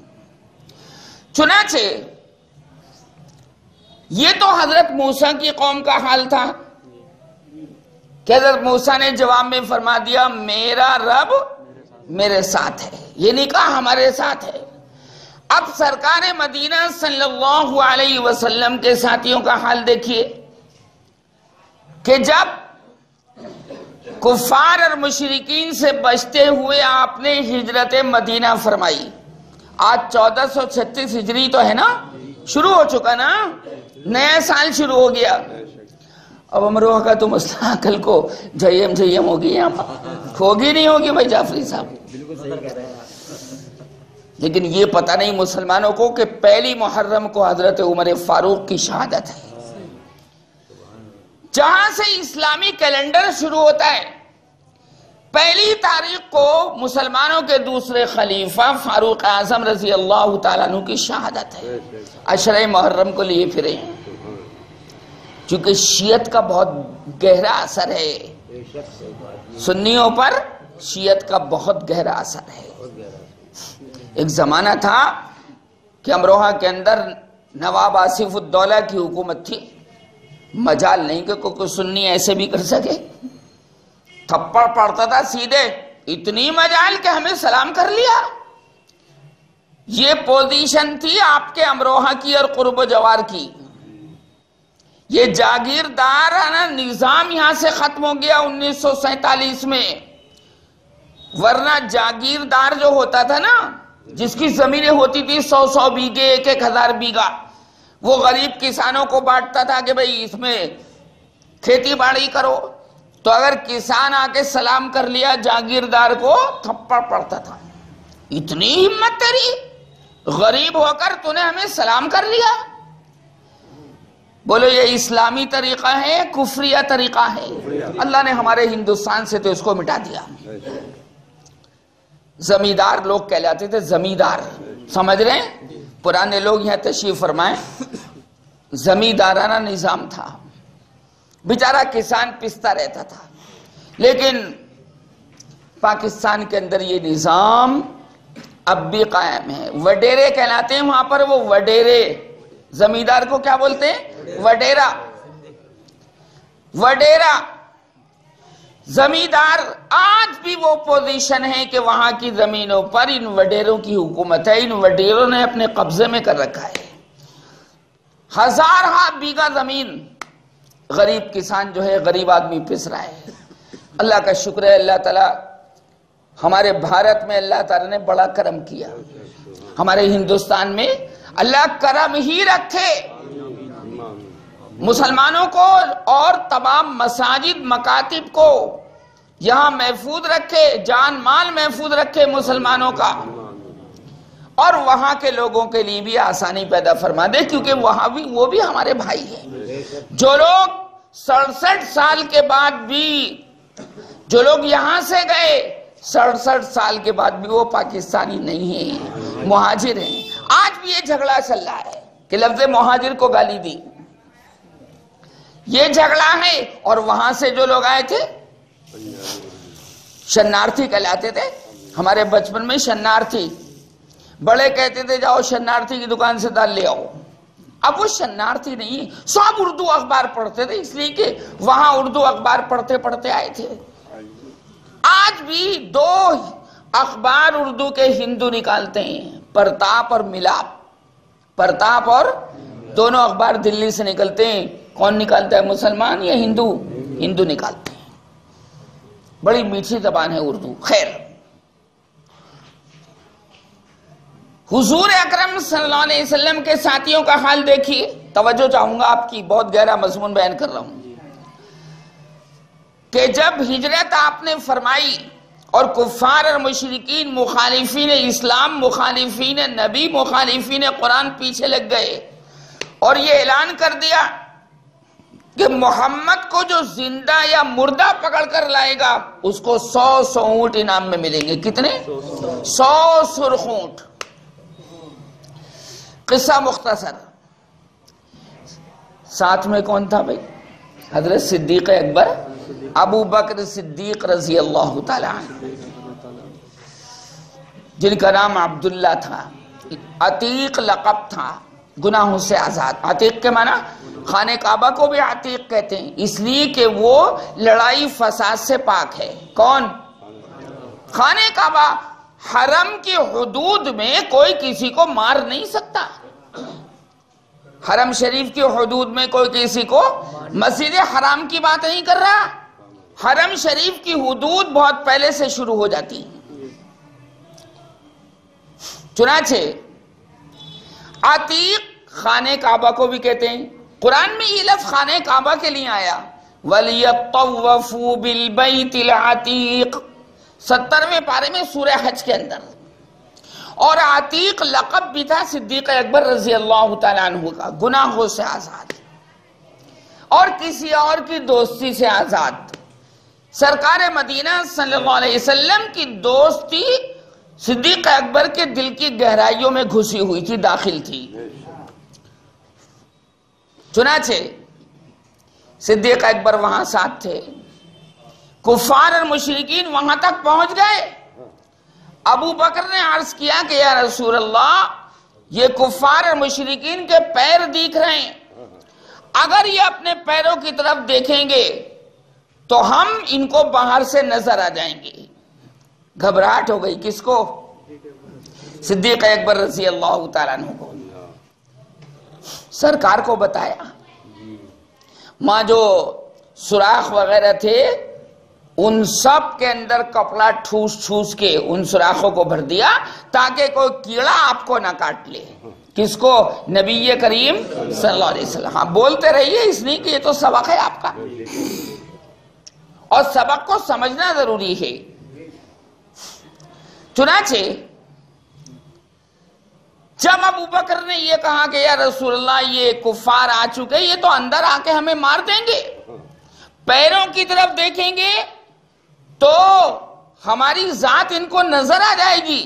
چنانچہ یہ تو حضرت موسیٰ کی قوم کا حال تھا کہ حضرت موسیٰ نے جواب میں فرما دیا میرا رب میرے ساتھ ہے، یہ نہیں کہا ہمارے ساتھ ہے۔ اب سرکار مدینہ صلی اللہ علیہ وسلم کے ساتھیوں کا حال دیکھیے کہ جب کفار اور مشرکین سے بچتے ہوئے آپ نے ہجرت مدینہ فرمائی، آج 1436 ہجری تو ہے نا، شروع ہو چکا نا، نیا سال شروع ہو گیا۔ اب امروہ کا تو مسئلہ کل کو جھیم ہوگی، ہوگی نہیں ہوگی بھائی جعفری صاحب، لیکن یہ پتہ نہیں مسلمانوں کو کہ پہلی محرم کو حضرت عمر فاروق کی شہادت ہے، جہاں سے اسلامی کیلنڈر شروع ہوتا ہے۔ پہلی تاریخ کو مسلمانوں کے دوسرے خلیفہ فاروق اعظم رضی اللہ تعالیٰ عنہ کی شہادت ہے، عشرہ محرم کو لیے پھرے ہیں، چونکہ شیعت کا بہت گہرا اثر ہے، سنیوں پر شیعت کا بہت گہرا اثر ہے۔ ایک زمانہ تھا کہ امروہہ کے اندر نواب آصف الدولہ کی حکومت تھی، مجال نہیں کہ کوئی سنی ایسے بھی کر سکے، تھپڑ پڑتا تھا سیدھے، اتنی مجال کہ ہمیں سلام کر لیا۔ یہ پوزیشن تھی آپ کے امروہہ کی اور قرب و جوار کی۔ یہ جاگیردارانہ نظام یہاں سے ختم ہو گیا 1947 میں، ورنہ جاگیردار جو ہوتا تھا نا جس کی زمینیں ہوتی تھی 100 بیگے 1000 بیگہ، وہ غریب کسانوں کو بانٹتا تھا کہ بھئی اس میں کھیتی باڑی کرو، تو اگر کسان آ کے سلام کر لیا جاگیردار کو تھپڑ پڑتا تھا، اتنی ہمت تیری، غریب ہو کر تو نے ہمیں سلام کر لیا۔ بولو یہ اسلامی طریقہ ہے کفریہ طریقہ ہے؟ اللہ نے ہمارے ہندوستان سے تو اس کو مٹا دیا۔ زمیندار لوگ کہلاتے تھے، زمیندار، سمجھ رہے ہیں؟ پرانے لوگ یہاں تشریف فرمائیں، زمیندارانہ نظام تھا، بیچارہ کسان پستا رہتا تھا، لیکن پاکستان کے اندر یہ نظام اب بھی قائم ہے۔ وڈیرے کہلاتے ہیں وہاں پر، وہ وڈیرے، زمیندار کو کیا بولتے ہیں؟ وڈیرا۔ وڈیرا زمیندار آج بھی وہ پوزیشن ہے کہ وہاں کی زمینوں پر ان وڈیروں کی حکومت ہے، ان وڈیروں نے اپنے قبضے میں کر رکھا ہے۔ 1000 بیگہ زمین غریب کسان جو ہے، غریب آدمی پس رہا ہے۔ اللہ کا شکر ہے، اللہ تعالیٰ ہمارے بھارت میں اللہ تعالیٰ نے بڑا کرم کیا، ہمارے ہندوستان میں اللہ کرم ہی رکھے، مسلمانوں کو اور تمام مساجد مکاتب کو یہاں محفوظ رکھے، جان مال محفوظ رکھے مسلمانوں کا، اور وہاں کے لوگوں کے لیے بھی آسانی پیدا فرما دے، کیونکہ وہاں بھی وہ بھی ہمارے بھائی ہیں۔ جو لوگ 67 سال کے بعد بھی، جو لوگ یہاں سے گئے 67 سال کے بعد بھی وہ پاکستانی نہیں ہیں، مہاجر ہیں۔ آج بھی یہ جھگڑا چل رہا ہے کہ لفظ مہاجر کو گالی دی، یہ جھگڑا ہے۔ اور وہاں سے جو لوگ آئے تھے شنارتھی کہلاتے تھے، ہمارے بچپن میں شنارتھی، بڑے کہتے تھے جاؤ شنارتھی کی دکان سے دال لے آؤ۔ اب وہ شنارتھی نہیں، سب اردو اخبار پڑھتے تھے، اس لیے کہ وہاں اردو اخبار پڑھتے پڑھتے آئے تھے۔ آج بھی 2 اخبار اردو کے ہندو نکالتے ہیں، پرتاپ اور ملاپ، پرتاپ اور دونوں اخبار دلی سے نکلتے ہیں۔ کون نکالتا ہے، مسلمان یا ہندو؟ ہندو نکالتے ہیں۔ بڑی میٹھی زبان ہے اردو۔ خیر، حضور اکرم صلی اللہ علیہ وسلم کے ساتھیوں کا حال دیکھیے، توجہ چاہوں گا آپ کی، بہت گہرا مضمون بیان کر رہا ہوں، کہ جب ہجرت آپ نے فرمائی اور کفار اور مشرکین، مخالفین اسلام، مخالفین نبی، مخالفین قرآن پیچھے لگ گئے اور یہ اعلان کر دیا کہ محمد کو جو زندہ یا مردہ پکڑ کر لائے گا اس کو 100 اونٹ انعام میں ملیں گے۔ کتنے؟ 100 سرخ اونٹ۔ قصہ مختصر، ساتھ میں کون تھا بھائی؟ حضرت صدیق اکبر، ابو بکر صدیق رضی اللہ تعالی عنہ، جن کا نام عبداللہ تھا، عتیق لقب تھا، گناہوں سے آزاد۔ عتیق کے معنی خانہ کعبہ کو بھی عتیق کہتے ہیں، اس لیے کہ وہ لڑائی فساد سے پاک ہے۔ کون؟ خانہ کعبہ۔ حرم کی حدود میں کوئی کسی کو مار نہیں سکتا، حرم شریف کی حدود میں کوئی کسی کو، مسجد حرام کی بات نہیں کر رہا، حرم شریف کی حدود بہت پہلے سے شروع ہو جاتی ہیں۔ چنانچہ عتیق خانہ کعبہ کو بھی کہتے ہیں۔ قرآن میں یہ لفظ خانہ کعبہ کے لیے آیا، وَلْيَطَّوَّفُوا بِالْبَيْتِ الْعَتِيقِ، 70ویں پارے میں سورہ حج کے اندر۔ اور عتیق لقب بھی تھا صدیق اکبر رضی اللہ تعالیٰ عنہ کا، گناہوں سے آزاد اور کسی اور کی دوستی سے آزاد۔ سرکار مدینہ صلی اللہ علیہ وسلم کی دوستی صدیق اکبر کے دل کی گہرائیوں میں گھسی ہوئی تھی، داخل تھی۔ چنانچہ صدیق اکبر وہاں ساتھ تھے، کفار اور مشرکین وہاں تک پہنچ گئے۔ ابو بکر نے عرض کیا کہ یا رسول اللہ، یہ کفار اور مشرکین کے پیر دیکھ رہے ہیں، اگر یہ اپنے پیروں کی طرف دیکھیں گے تو ہم ان کو باہر سے نظر آ جائیں گے۔ گھبراہٹ ہو گئی، کس کو؟ صدیق اکبر رضی اللہ تعالیٰ عنہ کو۔ سرکار کو بتایا، ماں جو سوراخ وغیرہ تھے ان سب کے اندر کپڑا ٹھوس ٹھوس کے ان سوراخوں کو بھر دیا تاکہ کوئی کیڑا آپ کو نہ کاٹ لے. کس کو؟ نبی کریم صلی اللہ علیہ وسلم. ہاں بولتے رہیے، اس لیے کہ یہ تو سبق ہے آپ کا، اور سبق کو سمجھنا ضروری ہے. چنانچہ جب ابو بکر نے یہ کہا کہ یا رسول اللہ یہ کفار آ چکے، یہ تو اندر آ کے ہمیں مار دیں گے، پیروں کی طرف دیکھیں گے تو ہماری ذات ان کو نظر آ جائے گی.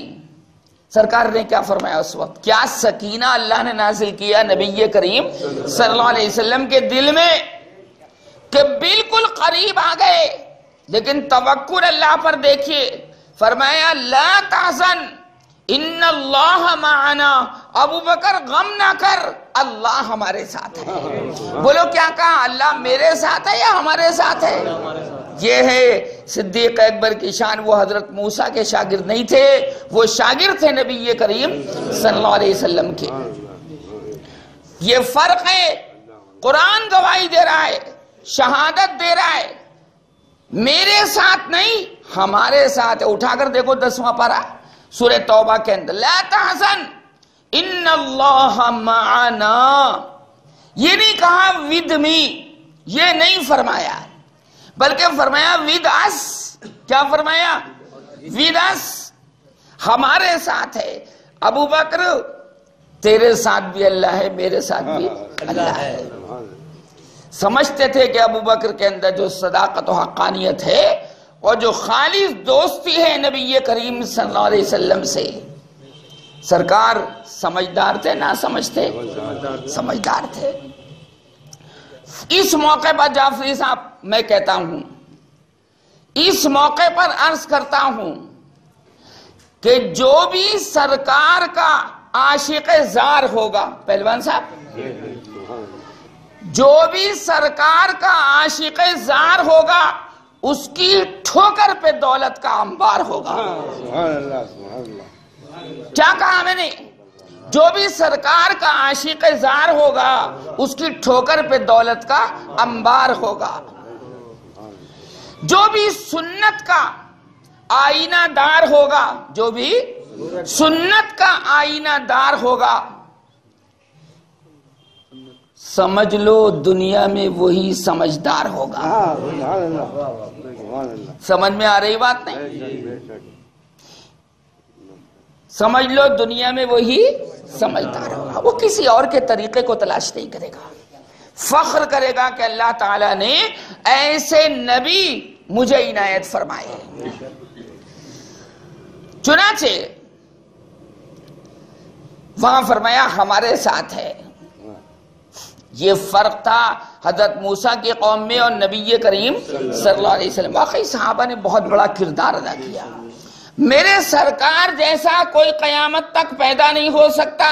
سرکار نے کیا فرمایا اس وقت؟ کیا سکینہ اللہ نے نازل کیا نبی کریم صلی اللہ علیہ وسلم کے دل میں کہ بالکل قریب آ گئے. لیکن توکل اللہ پر دیکھیے، فرمایا لا تحزن ان اللہ معنا، ابو بکر غم نہ کر، اللہ ہمارے ساتھ ہے. بولو کیا کہا؟ اللہ میرے ساتھ ہے یا ہمارے ساتھ ہے؟ یہ ہے صدیق اکبر کی شان. وہ حضرت موسیٰ کے شاگرد نہیں تھے، وہ شاگرد تھے نبی کریم صلی اللہ علیہ وسلم کے. یہ فرق ہے. قرآن گواہی دے رہا ہے، شہادت دے رہا ہے، میرے ساتھ نہیں ہمارے ساتھ ہے. اٹھا کر دیکھو 10واں پارہ سورہ توبہ کے اندر، لا تحزن ان اللہ معنا. یہ نہیں کہا ود می، یہ نہیں فرمایا، بلکہ فرمایا ود اس. کیا فرمایا؟ ود اس، ہمارے ساتھ ہے. ابو بکر تیرے ساتھ بھی اللہ ہے، میرے ساتھ بھی اللہ ہے. سمجھتے تھے کہ ابو بکر کے اندر جو صداقت و حقانیت ہے اور جو خالص دوستی ہے نبی کریم صلی اللہ علیہ وسلم سے. سرکار سمجھدار تھے نہ سمجھتے؟ سمجھدار تھے. اس موقع پر جعفری صاحب میں کہتا ہوں، اس موقع پر عرض کرتا ہوں کہ جو بھی سرکار کا عاشق زار ہوگا، پہلوان صاحب، جو بھی سرکار کا عاشق زار ہوگا اس کی ٹھوکر پہ دولت کا انبار ہوگا. کیا کہا میں نے؟ جو بھی سرکار کا عاشق زار ہوگا اس کی ٹھوکر پہ دولت کا انبار ہوگا. جو بھی سنت کا آئینہ دار ہوگا، جو بھی سنت کا آئینہ دار ہوگا، سمجھ لو دنیا میں وہی سمجھدار ہوگا. سمجھ میں آ رہی بات نہیں؟ سمجھ لو دنیا میں وہی سمجھدار ہوگا. وہ کسی اور کے طریقے کو تلاش نہیں کرے گا، فخر کرے گا کہ اللہ تعالیٰ نے ایسے نبی مجھے عنایت فرمائے. چنانچہ وہاں فرمایا ہمارے ساتھ ہے. یہ فرق تھا حضرت موسیٰ کی قوم میں اور نبی کریم صلی اللہ علیہ وسلم. واقعی صحابہ نے بہت بڑا کردار ادا کیا. میرے سرکار جیسا کوئی قیامت تک پیدا نہیں ہو سکتا،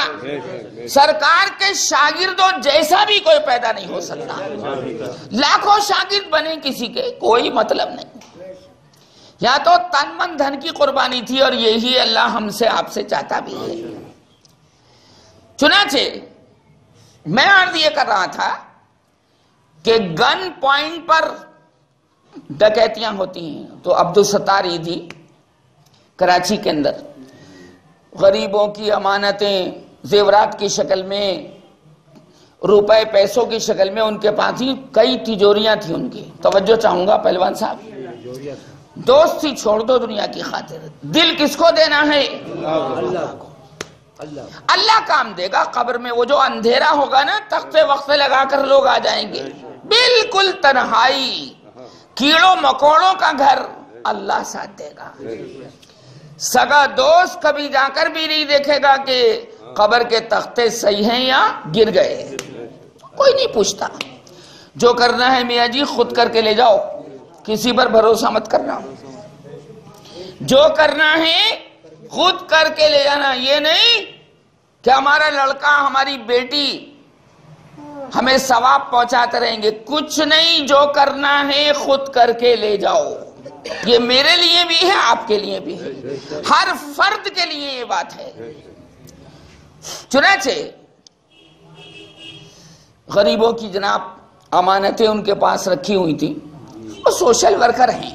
سرکار کے شاگردوں جیسا بھی کوئی پیدا نہیں ہو سکتا. لاکھوں شاگرد بنے کسی کے کوئی مطلب نہیں. یا تو تن من دھن کی قربانی تھی، اور یہی اللہ ہم سے آپ سے چاہتا بھی ہے. چنانچہ میں عرض یہ کر رہا تھا کہ گن پوائنٹ پر ڈکیتیاں ہوتی ہیں. تو عبدالستار ایدھی کراچی کے اندر غریبوں کی امانتیں زیورات کی شکل میں، روپے پیسوں کی شکل میں ان کے پاس ہی کئی تجوریاں تھیں ان کی. توجہ چاہوں گا پہلوان صاحب، دوستی چھوڑ دو دنیا کی خاطر. دل کس کو دینا ہے؟ اللہ کو. اللہ کام دے گا. قبر میں وہ جو اندھیرا ہوگا نا، تختے وقفے لگا کر لوگ آ جائیں گے، بالکل تنہائی، کیڑوں مکوڑوں کا گھر، اللہ ساتھ دے گا. سگا دوست کبھی جا کر بھی نہیں دیکھے گا کہ قبر کے تختے صحیح ہیں یا گر گئے، کوئی نہیں پوچھتا. جو کرنا ہے میاں جی خود کر کے لے جاؤ، کسی پر بھروسہ مت کرنا. جو کرنا ہے خود کر کے لے جانا. یہ نہیں کہ ہمارا لڑکا ہماری بیٹی ہمیں ثواب پہنچاتے رہیں گے. کچھ نہیں، جو کرنا ہے خود کر کے لے جاؤ. یہ میرے لیے بھی ہے، آپ کے لیے بھی ہے، ہر فرد کے لیے یہ بات ہے. چنانچہ غریبوں کی جناب امانتیں ان کے پاس رکھی ہوئی تھی. وہ سوشل ورکر ہیں،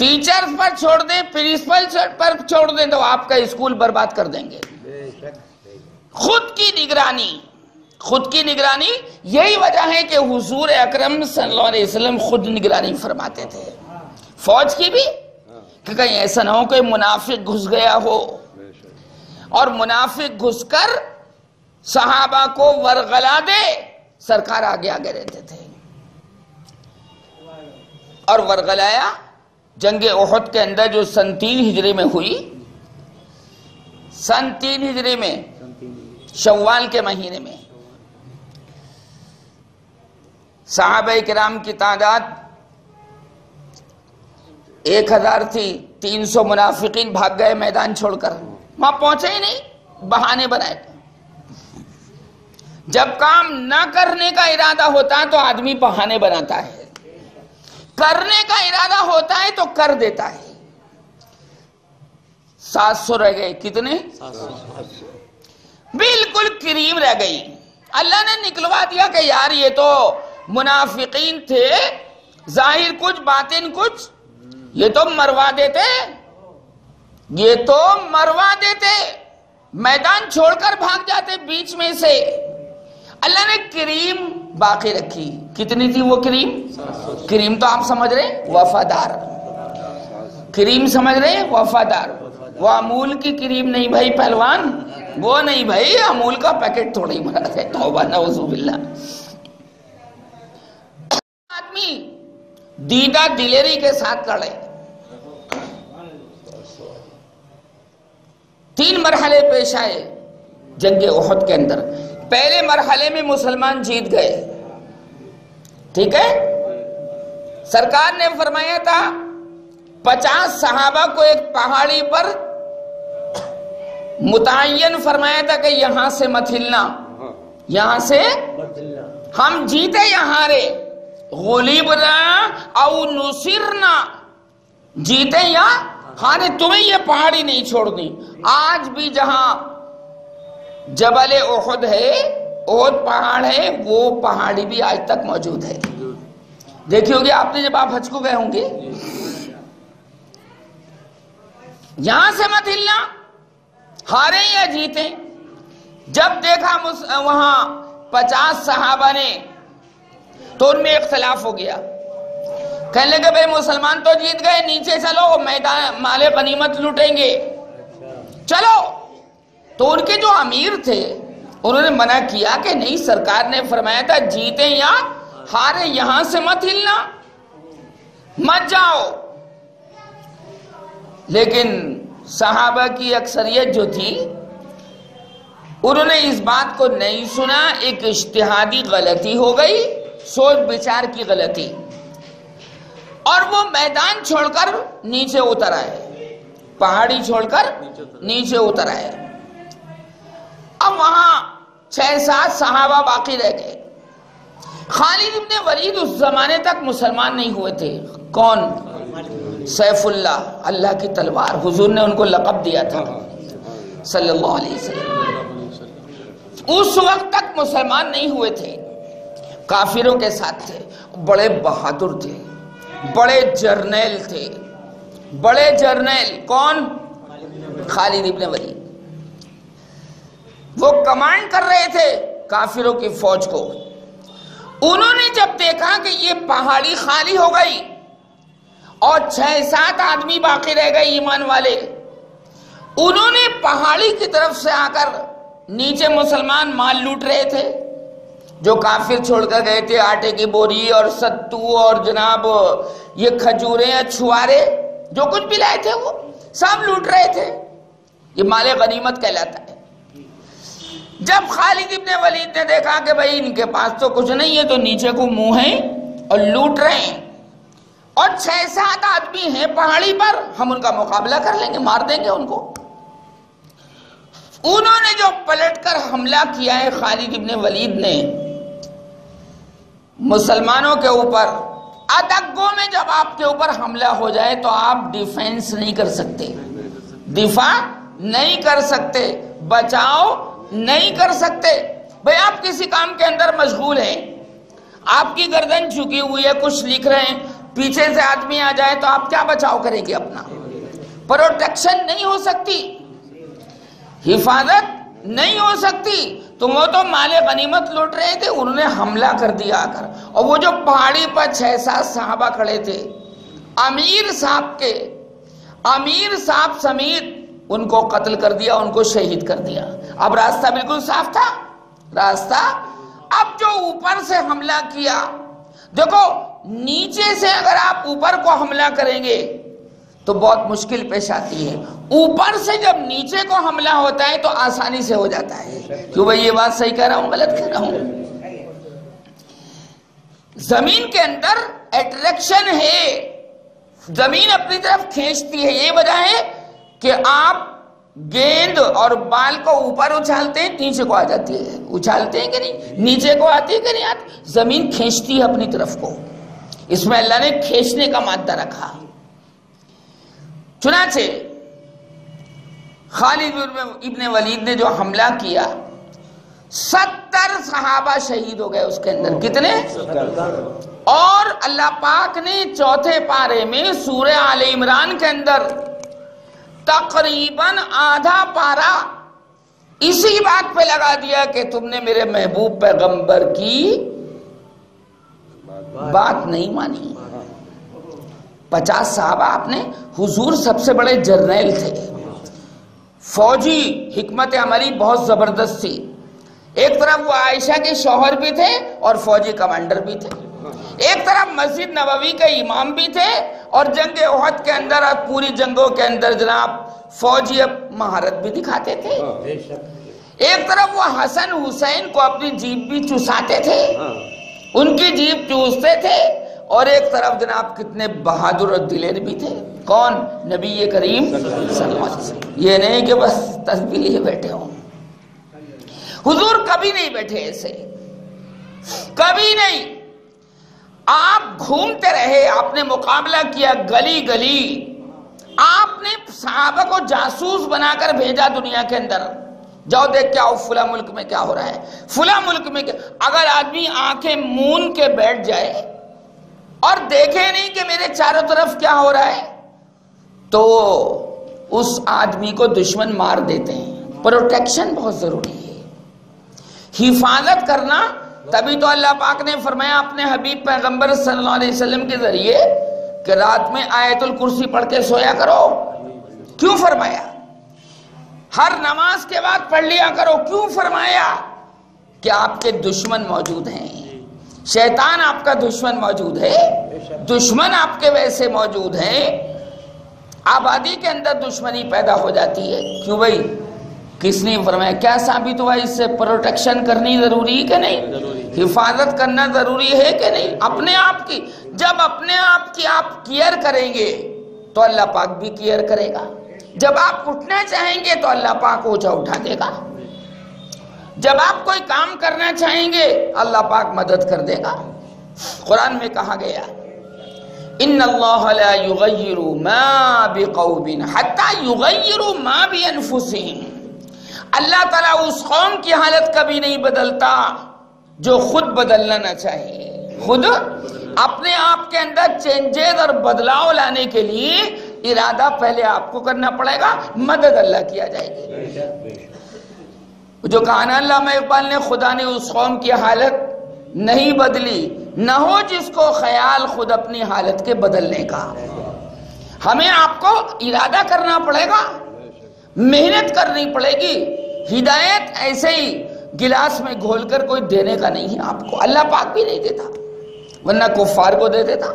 ٹیچرز پر چھوڑ دیں، پرنسپل پر چھوڑ دیں تو آپ کا اسکول برباد کر دیں گے۔ خود کی نگرانی، یہی وجہ ہے کہ حضور اکرم صلی اللہ علیہ وسلم خود نگرانی فرماتے تھے، فوج کی بھی، کہ کہیں ایسا نہ ہو کہ منافق گھس گیا ہو، اور منافق گھس کر صحابہ کو ورغلا دے۔ سرکار آگے آگے رہتے تھے اور ورغلایا جنگ احد کے اندر جو سن 3 ہجری میں ہوئی، سن 3 ہجری میں شوال کے مہینے میں صحابہ کرام کی تعداد 1000 تھی، 300 منافقین بھاگ گئے میدان چھوڑ کر، وہاں پہنچے ہی نہیں، بہانے بنائے۔ جب کام نہ کرنے کا ارادہ ہوتا ہے تو آدمی بہانے بناتا ہے، کرنے کا ارادہ ہوتا ہے تو کر دیتا ہے۔ 700 رہ گئے، کتنے؟ بالکل کریم رہ گئی۔ اللہ نے نکلوا دیا کہ یار یہ تو منافقین تھے، ظاہر کچھ باطن کچھ، یہ تو مروا دیتے، میدان چھوڑ کر بھاگ جاتے بیچ میں سے۔ اللہ نے کریم باقی رکھی۔ کتنی تھی وہ کریم؟ کریم تو آپ سمجھ رہے، وفادار۔ کریم سمجھ رہے، وفادار۔ وہ امول کی کریم نہیں بھائی پہلوان، وہ نہیں بھائی، امول کا پیکٹ تھوڑی مراد ہے، توبہ نعوذ باللہ۔ آدمی دیدہ دلیری کے ساتھ لڑے۔ 3 مرحلے پیش آئے جنگ احد کے اندر۔ پہلے مرحلے میں مسلمان جیت گئے، ٹھیک ہے؟ سرکار نے فرمایا تھا 50 صحابہ کو ایک پہاڑی پر متعین فرمایا تھا کہ یہاں سے مت ہلنا، یہاں سے ہم جیتے یا ہارے، غلبنا او نصرنا، جیتے یا ہارے تمہیں یہ پہاڑی نہیں چھوڑنی۔ آج بھی جہاں جبل احد ہے، احد پہاڑ ہے، وہ پہاڑی بھی آج تک موجود ہے۔ دیکھی ہوگی آپ نے جب آپ حج کو گئے ہوں گے، یہاں سے مت ہلنا، ہارے یا جیتے۔ جب دیکھا وہاں 50 صحابہ نے تو ان میں اختلاف ہو گیا، کہنے لگے بھئی مسلمان تو جیت گئے، نیچے چلو میدان مال غنیمت لوٹیں گے، چلو۔ تو ان کے جو امیر تھے انہوں نے منع کیا کہ نہیں، سرکار نے فرمایا تھا جیتے یا ہارے یہاں سے مت ہلنا، مت جاؤ۔ لیکن صحابہ کی اکثریت جو تھی انہوں نے اس بات کو نہیں سنا، ایک اجتہادی غلطی ہو گئی، سوچ بچار کی غلطی، اور وہ میدان چھوڑ کر نیچے اتر آئے، پہاڑی چھوڑ کر نیچے اتر آئے۔ اب وہاں 6-7 صحابہ باقی رہ گئے۔ خالد ابن ولید اس زمانے تک مسلمان نہیں ہوئے تھے۔ کون؟ سیف اللہ، اللہ کی تلوار، حضور نے ان کو لقب دیا تھا صلی اللہ علیہ وسلم۔ اس وقت تک مسلمان نہیں ہوئے تھے، کافروں کے ساتھ تھے، بڑے بہادر تھے، بڑے جرنیل تھے، بڑے جرنیل۔ کون؟ خالد ابن ولید۔ وہ کمانڈ کر رہے تھے کافروں کی فوج کو۔ انہوں نے جب دیکھا کہ یہ پہاڑی خالی ہو گئی اور 6-7 آدمی باقی رہ گئے ایمان والے، انہوں نے پہاڑی کی طرف سے آ کر نیچے مسلمان مال لوٹ رہے تھے، جو کافر چھوڑ کر گئے تھے، آٹے کی بوری اور ستو اور جناب یہ کھجوریں، چھوارے، جو کچھ بھی لائے تھے وہ سب لوٹ رہے تھے۔ یہ مال غنیمت کہلاتا ہے۔ جب خالد ابن ولید نے دیکھا کہ بھئی ان کے پاس تو کچھ نہیں ہے، تو نیچے کو منہ ہیں اور لوٹ رہے ہیں، اور 6-7 آدمی ہیں پہاڑی پر، ہم ان کا مقابلہ کر لیں گے، مار دیں گے ان کو۔ انہوں نے جو پلٹ کر حملہ کیا ہے خالد ابن ولید نے مسلمانوں کے اوپر، ادگوں میں جب آپ کے اوپر حملہ ہو جائے تو آپ ڈیفینس نہیں کر سکتے، دفاع نہیں کر سکتے، بچاؤ نہیں کر سکتے۔ بھئی آپ کسی کام کے اندر مشغول ہیں، آپ کی گردن جھکی ہوئی ہے، کچھ لکھ رہے ہیں، پیچھے سے آدمی آ جائے تو آپ کیا بچاؤ کریں گے اپنا؟ پروٹیکشن نہیں ہو سکتی، حفاظت نہیں ہو سکتی. تو وہ تو مال غنیمت لوٹ رہے تھے، انہوں نے حملہ کر دیا آ کر، اور وہ جو پہاڑی پر 6-7 صحابہ کھڑے تھے، امیر صاحب سمیت ان کو قتل کر دیا، ان کو شہید کر دیا. اب راستہ بالکل صاف تھا، راستہ. اب جو اوپر سے حملہ کیا، دیکھو نیچے سے اگر آپ اوپر کو حملہ کریں گے تو بہت مشکل پیش آتی ہے. اوپر سے جب نیچے کو حملہ ہوتا ہے تو آسانی سے ہو جاتا ہے. کیوں بھائی یہ بات صحیح کہہ رہا ہوں غلط کہہ رہا ہوں؟ زمین کے اندر اٹریکشن ہے، زمین اپنی طرف کھینچتی ہے. یہ وجہ ہے کہ آپ گیند اور بال کو اوپر اچھالتے ہیں، نیچے کو آ جاتی ہے. اچھالتے ہیں کہ نہیں؟ نیچے کو آتی ہے کہ نہیں آتی؟ زمین کھینچتی ہے اپنی طرف کو. اس میں اللہ نے کھینچنے کا مادہ رکھا. چنانچہ خالد ابن ولید نے جو حملہ کیا، 70 صحابہ شہید ہو گئے اس کے اندر. کتنے؟ اور اللہ پاک نے چوتھے پارے میں سورہ آل عمران کے اندر تقریباً آدھا پارا اسی بات پہ لگا دیا کہ تم نے میرے محبوب پیغمبر کی بات نہیں مانی. 50 صحابہ آپ نے، حضور سب سے بڑے جرنیل تھے، فوجی حکمت عملی بہت زبردست تھی. ایک طرف وہ عائشہ کے شوہر بھی تھے اور فوجی کمانڈر بھی تھے، ایک طرف مسجد نبوی کے امام بھی تھے، اور جنگ احد کے اندر اور پوری جنگوں کے اندر جناب فوجی مہارت بھی دکھاتے تھے. ایک طرف وہ حسن حسین کو اپنی جیب بھی چوساتے تھے، ان کی جیب چوستے تھے، اور ایک طرف جناب کتنے بہادر اور دلیر بھی تھے. کون؟ نبی کریم صلی اللہ علیہ وسلم. یہ نہیں کہ بس تسبیح لیے بیٹھے ہوں. حضور کبھی نہیں بیٹھے ایسے، کبھی نہیں. آپ گھومتے رہے، آپ نے مقابلہ کیا گلی گلی. آپ نے صحابہ کو جاسوس بنا کر بھیجا دنیا کے اندر، جاؤ دیکھ کے آؤ فلاں ملک میں کیا ہو رہا ہے، فلاں ملک میں کیا. اگر آدمی آنکھیں مون کے بیٹھ جائے اور دیکھے نہیں کہ میرے چاروں طرف کیا ہو رہا ہے، تو اس آدمی کو دشمن مار دیتے ہیں. پروٹیکشن بہت ضروری ہے، حفاظت کرنا. تبھی تو اللہ پاک نے فرمایا اپنے حبیب پیغمبر صلی اللہ علیہ وسلم کے ذریعے کہ رات میں آیت الکرسی پڑھ کے سویا کرو. کیوں فرمایا؟ ہر نماز کے بعد پڑھ لیا کرو. کیوں فرمایا؟ کہ آپ کے دشمن موجود ہیں. شیطان آپ کا دشمن موجود ہے، دشمن آپ کے ویسے موجود ہیں. آبادی کے اندر دشمنی پیدا ہو جاتی ہے. کیوں بھائی؟ کس نے فرمایا؟ کیا ثابت ہوا اس سے؟ پروٹیکشن کرنی ضروری ہے کہ نہیں؟ حفاظت کرنا ضروری ہے کہ نہیں اپنے آپ کی؟ جب اپنے آپ کی آپ کیئر کریں گے تو اللہ پاک بھی کیئر کرے گا. جب آپ اٹھنا چاہیں گے تو اللہ پاک اونچا اٹھا دے گا. جب آپ کوئی کام کرنا چاہیں گے اللہ پاک مدد کر دے گا. قرآن میں کہا گیا ان اللہ لا یغیر ما بقوم حتی یغیروا ما بانفسہم. اللہ تعالیٰ اس قوم کی حالت کبھی نہیں بدلتا جو خود بدلنا نہ چاہے. خود اپنے آپ کے اندر چینجز اور بدلاؤ لانے کے لیے ارادہ پہلے آپ کو کرنا پڑے گا، مدد اللہ کیا جائے گی. جو کہا نا علامہ اقبال نے، خدا نے اس قوم کی حالت نہیں بدلی، نہ ہو جس کو خیال خود اپنی حالت کے بدلنے کا. ہمیں آپ کو ارادہ کرنا پڑے گا، محنت کرنی پڑے گی. ہدایت ایسے ہی گلاس میں گھول کر کوئی دینے کا نہیں ہے آپ کو. اللہ پاک بھی نہیں دیتا، ورنہ کفار کو دے دیتا.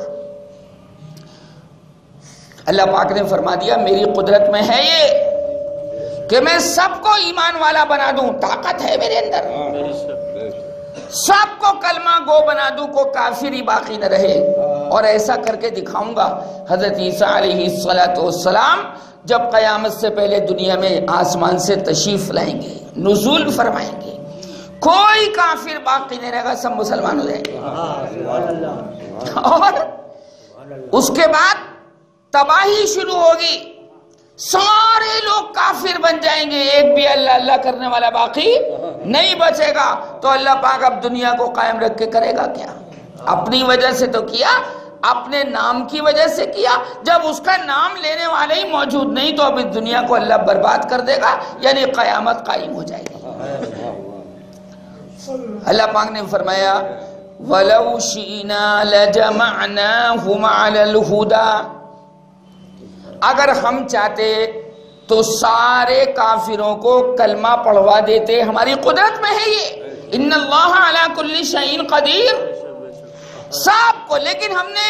اللہ پاک نے فرما دیا میری قدرت میں ہے یہ کہ میں سب کو ایمان والا بنا دوں. طاقت ہے میرے اندر، سب کو کلمہ گو بنا دوں، کو کافر ہی باقی نہ رہے. اور ایسا کر کے دکھاؤں گا. حضرت عیسیٰ علیہ السلام جب قیامت سے پہلے دنیا میں آسمان سے تشریف لائیں گے، نزول فرمائیں گے، کوئی کافر باقی نہیں رہے گا، سب مسلمان ہو جائیں گے. اور اس کے بعد تباہی شروع ہوگی، سارے لوگ کافر بن جائیں گے، ایک بھی اللہ اللہ کرنے والا باقی نہیں بچے گا. تو اللہ پاک اب دنیا کو قائم رکھ کے کرے گا کیا؟ اپنی وجہ سے تو کیا، اپنے نام کی وجہ سے کیا، جب اس کا نام لینے والے ہی موجود نہیں تو اب اس دنیا کو اللہ برباد کر دے گا، یعنی قیامت قائم ہو جائے گی۔ اللہ پاک نے فرمایا وَلَوْ شِئْنَا لَجَمَعْنَاهُمْ عَلَى الْهُدَى، اگر ہم چاہتے تو سارے کافروں کو کلمہ پڑھوا دیتے، ہماری قدرت میں ہے یہ، ان اللہ علی کل شیء قدیر، سب کو، لیکن ہم نے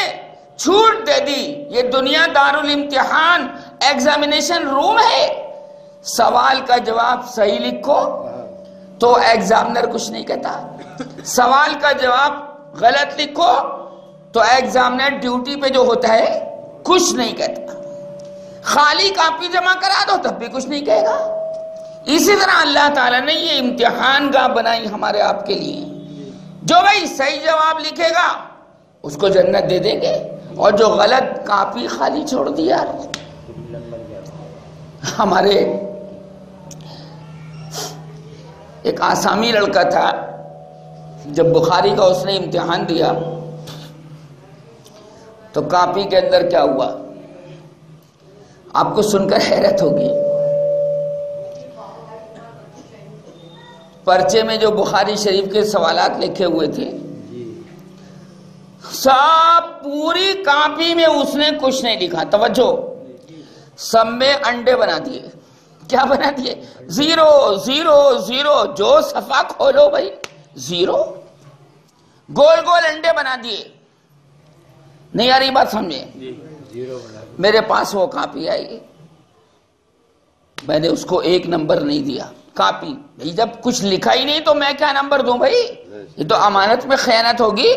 چھوٹ دے دی۔ یہ دنیا دارالامتحان ایگزامینیشن روم ہے، سوال کا جواب صحیح لکھو تو ایگزامنر کچھ نہیں کہتا، سوال کا جواب غلط لکھو تو ایگزامنر ڈیوٹی پہ جو ہوتا ہے کچھ نہیں کہتا، خالی کاپی جمع کرا دو تب بھی کچھ نہیں کہے گا۔ اسی طرح اللہ تعالیٰ نے یہ امتحان گاہ بنائی ہمارے آپ کے لیے، جو بھائی صحیح جواب لکھے گا اس کو جنت دے دیں گے، اور جو غلط کاپی خالی چھوڑ دیا۔ ہمارے ایک آسامی لڑکا تھا، جب بخاری کا اس نے امتحان دیا تو کاپی کے اندر کیا ہوا آپ کو سن کر حیرت ہوگی۔ پرچے میں جو بخاری شریف کے سوالات لکھے ہوئے تھے سب پوری کاپی میں اس نے کچھ نہیں لکھا، توجہ، سب میں انڈے بنا دیے۔ کیا بنا دیے؟ زیرو زیرو زیرو، جو صفحہ کھولو بھائی زیرو، گول گول انڈے بنا دیے۔ نہیں آ رہی بات سمجھے؟ میرے پاس وہ کاپی آئی، میں نے اس کو 1 نمبر نہیں دیا۔ کاپی بھائی جب کچھ لکھا ہی نہیں تو میں کیا نمبر دوں بھائی، یہ تو امانت میں خیانت ہوگی۔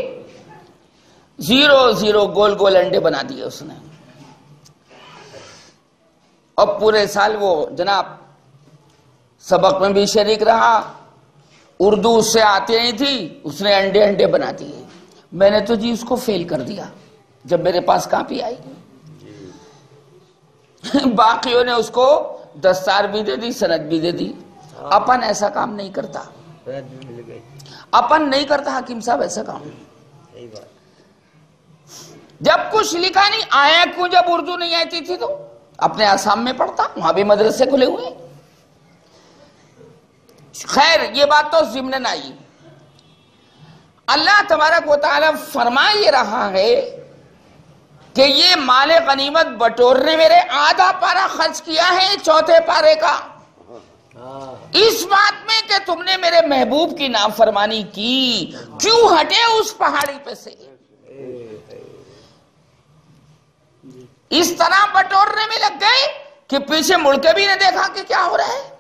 زیرو زیرو گول گول انڈے بنا دیے اس نے، اور پورے سال وہ جناب سبق میں بھی شریک رہا، اردو اس سے آتی نہیں تھی، اس نے انڈے انڈے بنا دیے۔ میں نے تو جی اس کو فیل کر دیا جب میرے پاس کاپی آئی۔ باقیوں نے اس کو دستار بھی دے دی، سند بھی دے دی۔ اپن ایسا کام نہیں کرتا، اپن نہیں کرتا حکیم صاحب ایسا کام۔ جب کچھ لکھا نہیں آیا، کیوں؟ جب اردو نہیں آتی تھی تو اپنے آسام میں پڑھتا، وہاں بھی مدرسے کھلے ہوئے۔ خیر یہ بات تو ضمن آئی۔ اللہ تبارک و تعالی فرما یہ رہا ہے کہ یہ مال غنیمت بٹورنے میرے آدھا پارہ خرچ کیا ہے 4تھے پارے کا، اس بات میں کہ تم نے میرے محبوب کی نافرمانی کی، کیوں ہٹے اس پہاڑی پہ سے؟ اس طرح بٹورنے میں لگ گئے کہ پیچھے مڑ کے بھی نہ دیکھا کہ کیا ہو رہا ہے۔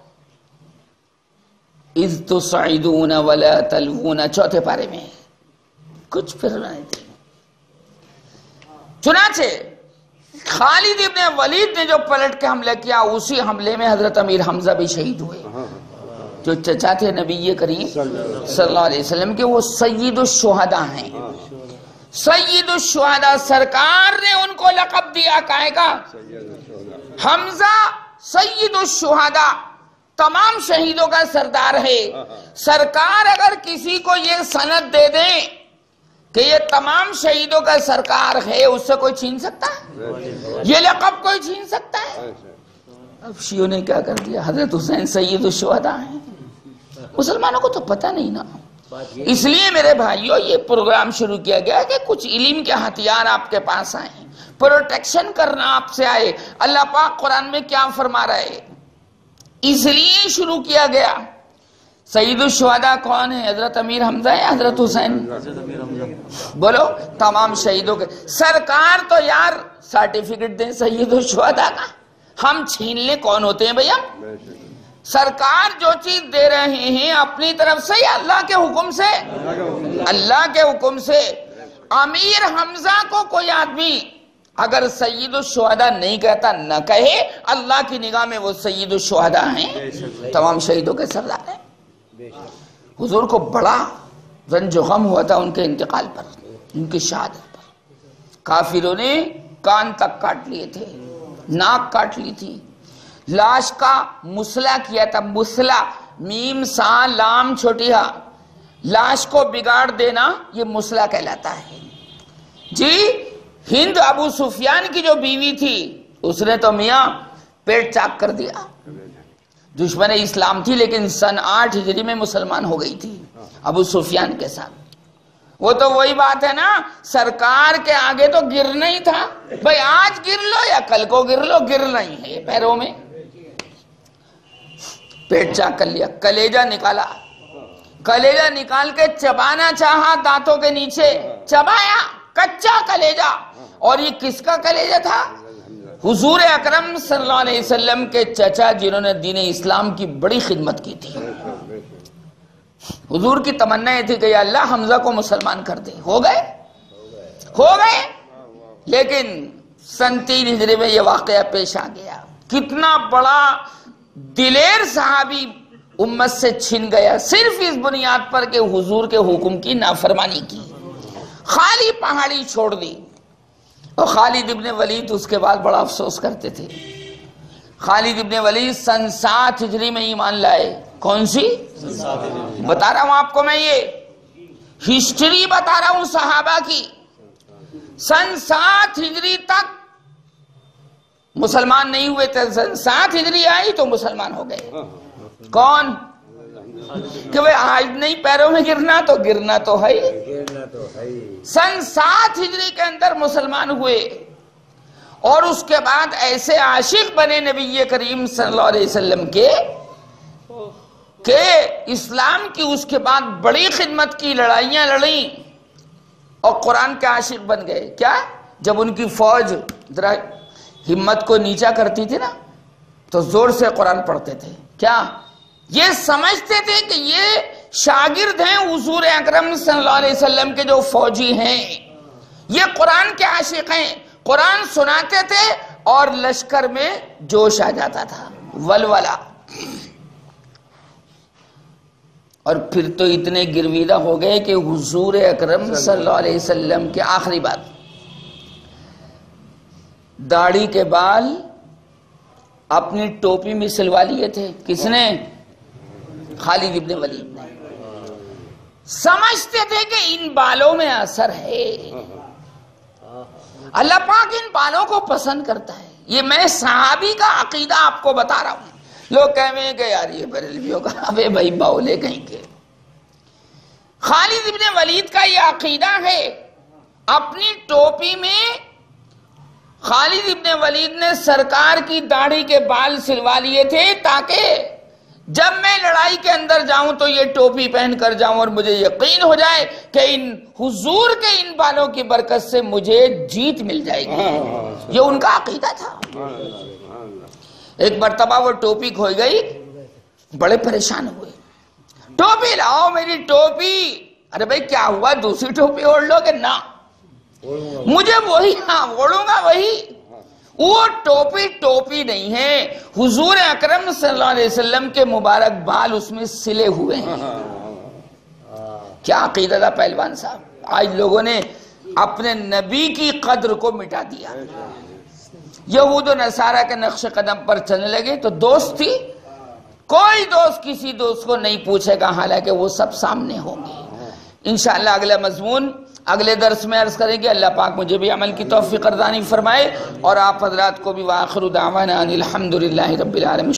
اذ تصعدون ولا تلوون، 4تھے پارے میں کچھ پھر نہیں تھے۔ چنانچہ خالد ابن ولید نے جو پلٹ کے حملہ کیا، اسی حملے میں حضرت امیر حمزہ بھی شہید ہوئے، جو چچا تھے نبی کریم صلی اللہ علیہ وسلم کے، وہ سید الشہداء ہیں۔ سید الشہداء، سرکار نے ان کو لقب دیا کہے گا حمزہ سید الشہداء، تمام شہیدوں کا سردار ہے۔ سرکار اگر کسی کو یہ سند دے دیں کہ یہ تمام شہیدوں کا سرکار ہے، اس سے کوئی چھین سکتا ہے؟ یہ لقب کوئی چھین سکتا ہے؟ اب شیعوں نے کیا کر دیا، حضرت حسین سید الشہداء ہیں۔ مسلمانوں کو تو پتہ نہیں نا، اس لیے میرے بھائیوں یہ پروگرام شروع کیا گیا کہ کچھ علم کے ہتھیار آپ کے پاس آئیں، پروٹیکشن کرنا آپ سے آئے۔ اللہ پاک قرآن میں کیا فرما رہا ہے، اس لیے شروع کیا گیا۔ سید الشہداء کون ہے؟ حضرت امیر حمزہ ہے، حضرت حسین؟ بولو، تمام شہیدوں کے سرکار تو یار سرٹیفکیٹ دیں سید الشہداء کا، ہم چھین لیں کون ہوتے ہیں بھیا؟ سرکار جو چیز دے رہے ہیں اپنی طرف سے یا اللہ کے حکم سے؟ اللہ کے حکم سے۔ امیر حمزہ کو کوئی آدمی اگر سید الشہداء نہیں کہتا نہ کہے، اللہ کی نگاہ میں وہ سید الشہداء ہیں، تمام شہیدوں کے سردار ہیں۔ حضور کو بڑا رنج و غم ہوا تھا ان کے انتقال پر، ان کی شہادت پر۔ کافروں نے کان تک کاٹ لیے تھے، ناک کاٹ لی تھی، لاش کا مسلح کیا تھا۔ مسلح، میم سا لام چھوٹی ہا، لاش کو بگاڑ دینا یہ مسلح کہلاتا ہے۔ جی ہند ابو سفیان کی جو بیوی تھی اس نے تو میاں پیٹ چاک کر دیا. دشمن اسلام تھی لیکن سن 8 ہجری میں مسلمان ہو گئی تھی ابو سفیان کے ساتھ. وہ تو وہی بات ہے نا، سرکار کے آگے تو گرنا ہی تھا. بھئی آج گر لو یا کل کو گر لو، گرنا ہی ہے پیروں میں. پیٹ چاک کر لیا، کلیجہ نکالا، کلیجہ نکال کے چبانا چاہا دانتوں کے نیچے، چبایا کچا کلیجہ. اور یہ کس کا کلیجہ تھا؟ حضور اکرم صلی اللہ علیہ وسلم کے چچا جنہوں نے دین اسلام کی بڑی خدمت کی تھی. حضور کی تمنا یہ تھی کہ یا اللہ حمزہ کو مسلمان کر دے. ہو گئے لیکن سن 3 ہجری میں یہ واقعہ پیش آ گیا. کتنا بڑا دلیر صحابی امت سے چھن گیا صرف اس بنیاد پر کہ حضور کے حکم کی نافرمانی کی، خالی پہاڑی چھوڑ دی. اور خالد ابن ولید اس کے بعد بڑا افسوس کرتے تھے. خالد ابن ولید سن 7 ہجری میں ایمان لائے. کون سی؟ بتا رہا ہوں آپ کو، میں یہ ہسٹری بتا رہا ہوں صحابہ کی. سن 7 ہجری تک مسلمان نہیں ہوئے تھے، سن 7 ہجری آئی تو مسلمان ہو گئے. کون؟ کہ وہ آج نہیں پیروں میں گرنا تو ہے. سن 7 ہجری کے اندر مسلمان ہوئے اور اس کے بعد ایسے عاشق بنے نبی کریم صلی اللہ علیہ وسلم کے کہ اسلام کی اس کے بعد بڑی خدمت کی، لڑائیاں لڑیں اور قرآن کے عاشق بن گئے. کیا؟ جب ان کی فوج ذرا ہمت کو نیچا کرتی تھی نا تو زور سے قرآن پڑھتے تھے. کیا؟ یہ سمجھتے تھے کہ یہ شاگرد ہیں حضور اکرم صلی اللہ علیہ وسلم کے جو فوجی ہیں، یہ قرآن کے عاشق ہیں. قرآن سناتے تھے اور لشکر میں جوش آ جاتا تھا، ولولہ. اور پھر تو اتنے گرویدہ ہو گئے کہ حضور اکرم صلی اللہ علیہ وسلم کے آخری بات، داڑھی کے بال اپنی ٹوپی میں سلوا لیے تھے. کس نے؟ خالد ابن ولید نے. سمجھتے تھے کہ ان بالوں میں اثر ہے، اللہ پاک ان بالوں کو پسند کرتا ہے. یہ میں صحابی کا عقیدہ آپ کو بتا رہا ہوں. لوگ کہیں کہ یار یہ بریلویوں کا ابے بھائی باولے کہیں کے. خالد ابن ولید کا یہ عقیدہ ہے. اپنی ٹوپی میں خالد ابن ولید نے سرکار کی داڑھی کے بال سلوا لیے تھے تاکہ جب میں لڑائی کے اندر جاؤں تو یہ ٹوپی پہن کر جاؤں اور مجھے یقین ہو جائے کہ ان حضور کے ان بالوں کی برکت سے مجھے جیت مل جائے گی. یہ ان کا عقیدہ تھا. ایک مرتبہ وہ ٹوپی کھوئی گئی، بڑے پریشان ہوئے. ٹوپی لاؤ میری ٹوپی. ارے بھائی کیا ہوا، دوسری ٹوپی اوڑھ لو کہ نہ؟ مجھے وہی، ہاں اوڑھوں گا وہی. وہ ٹوپی نہیں ہے، حضور اکرم صلی اللہ علیہ وسلم کے مبارک بال اس میں سلے ہوئے ہیں. کیا عقیدہ تھا پہلوان صاحب. آج لوگوں نے اپنے نبی کی قدر کو مٹا دیا. یہود و نصارہ کے نقش قدم پر چلنے لگے تو دوست تھی، کوئی دوست کسی دوست کو نہیں پوچھے گا، حالانکہ وہ سب سامنے ہوں گے. انشاءاللہ اگلا مضمون اگلے درس میں عرض کریں گے. اللہ پاک مجھے بھی عمل کی توفیق عطا فرمائے اور آپ حضرات کو بھی. وآخر دعوانا ان الحمدللہ رب العالمین.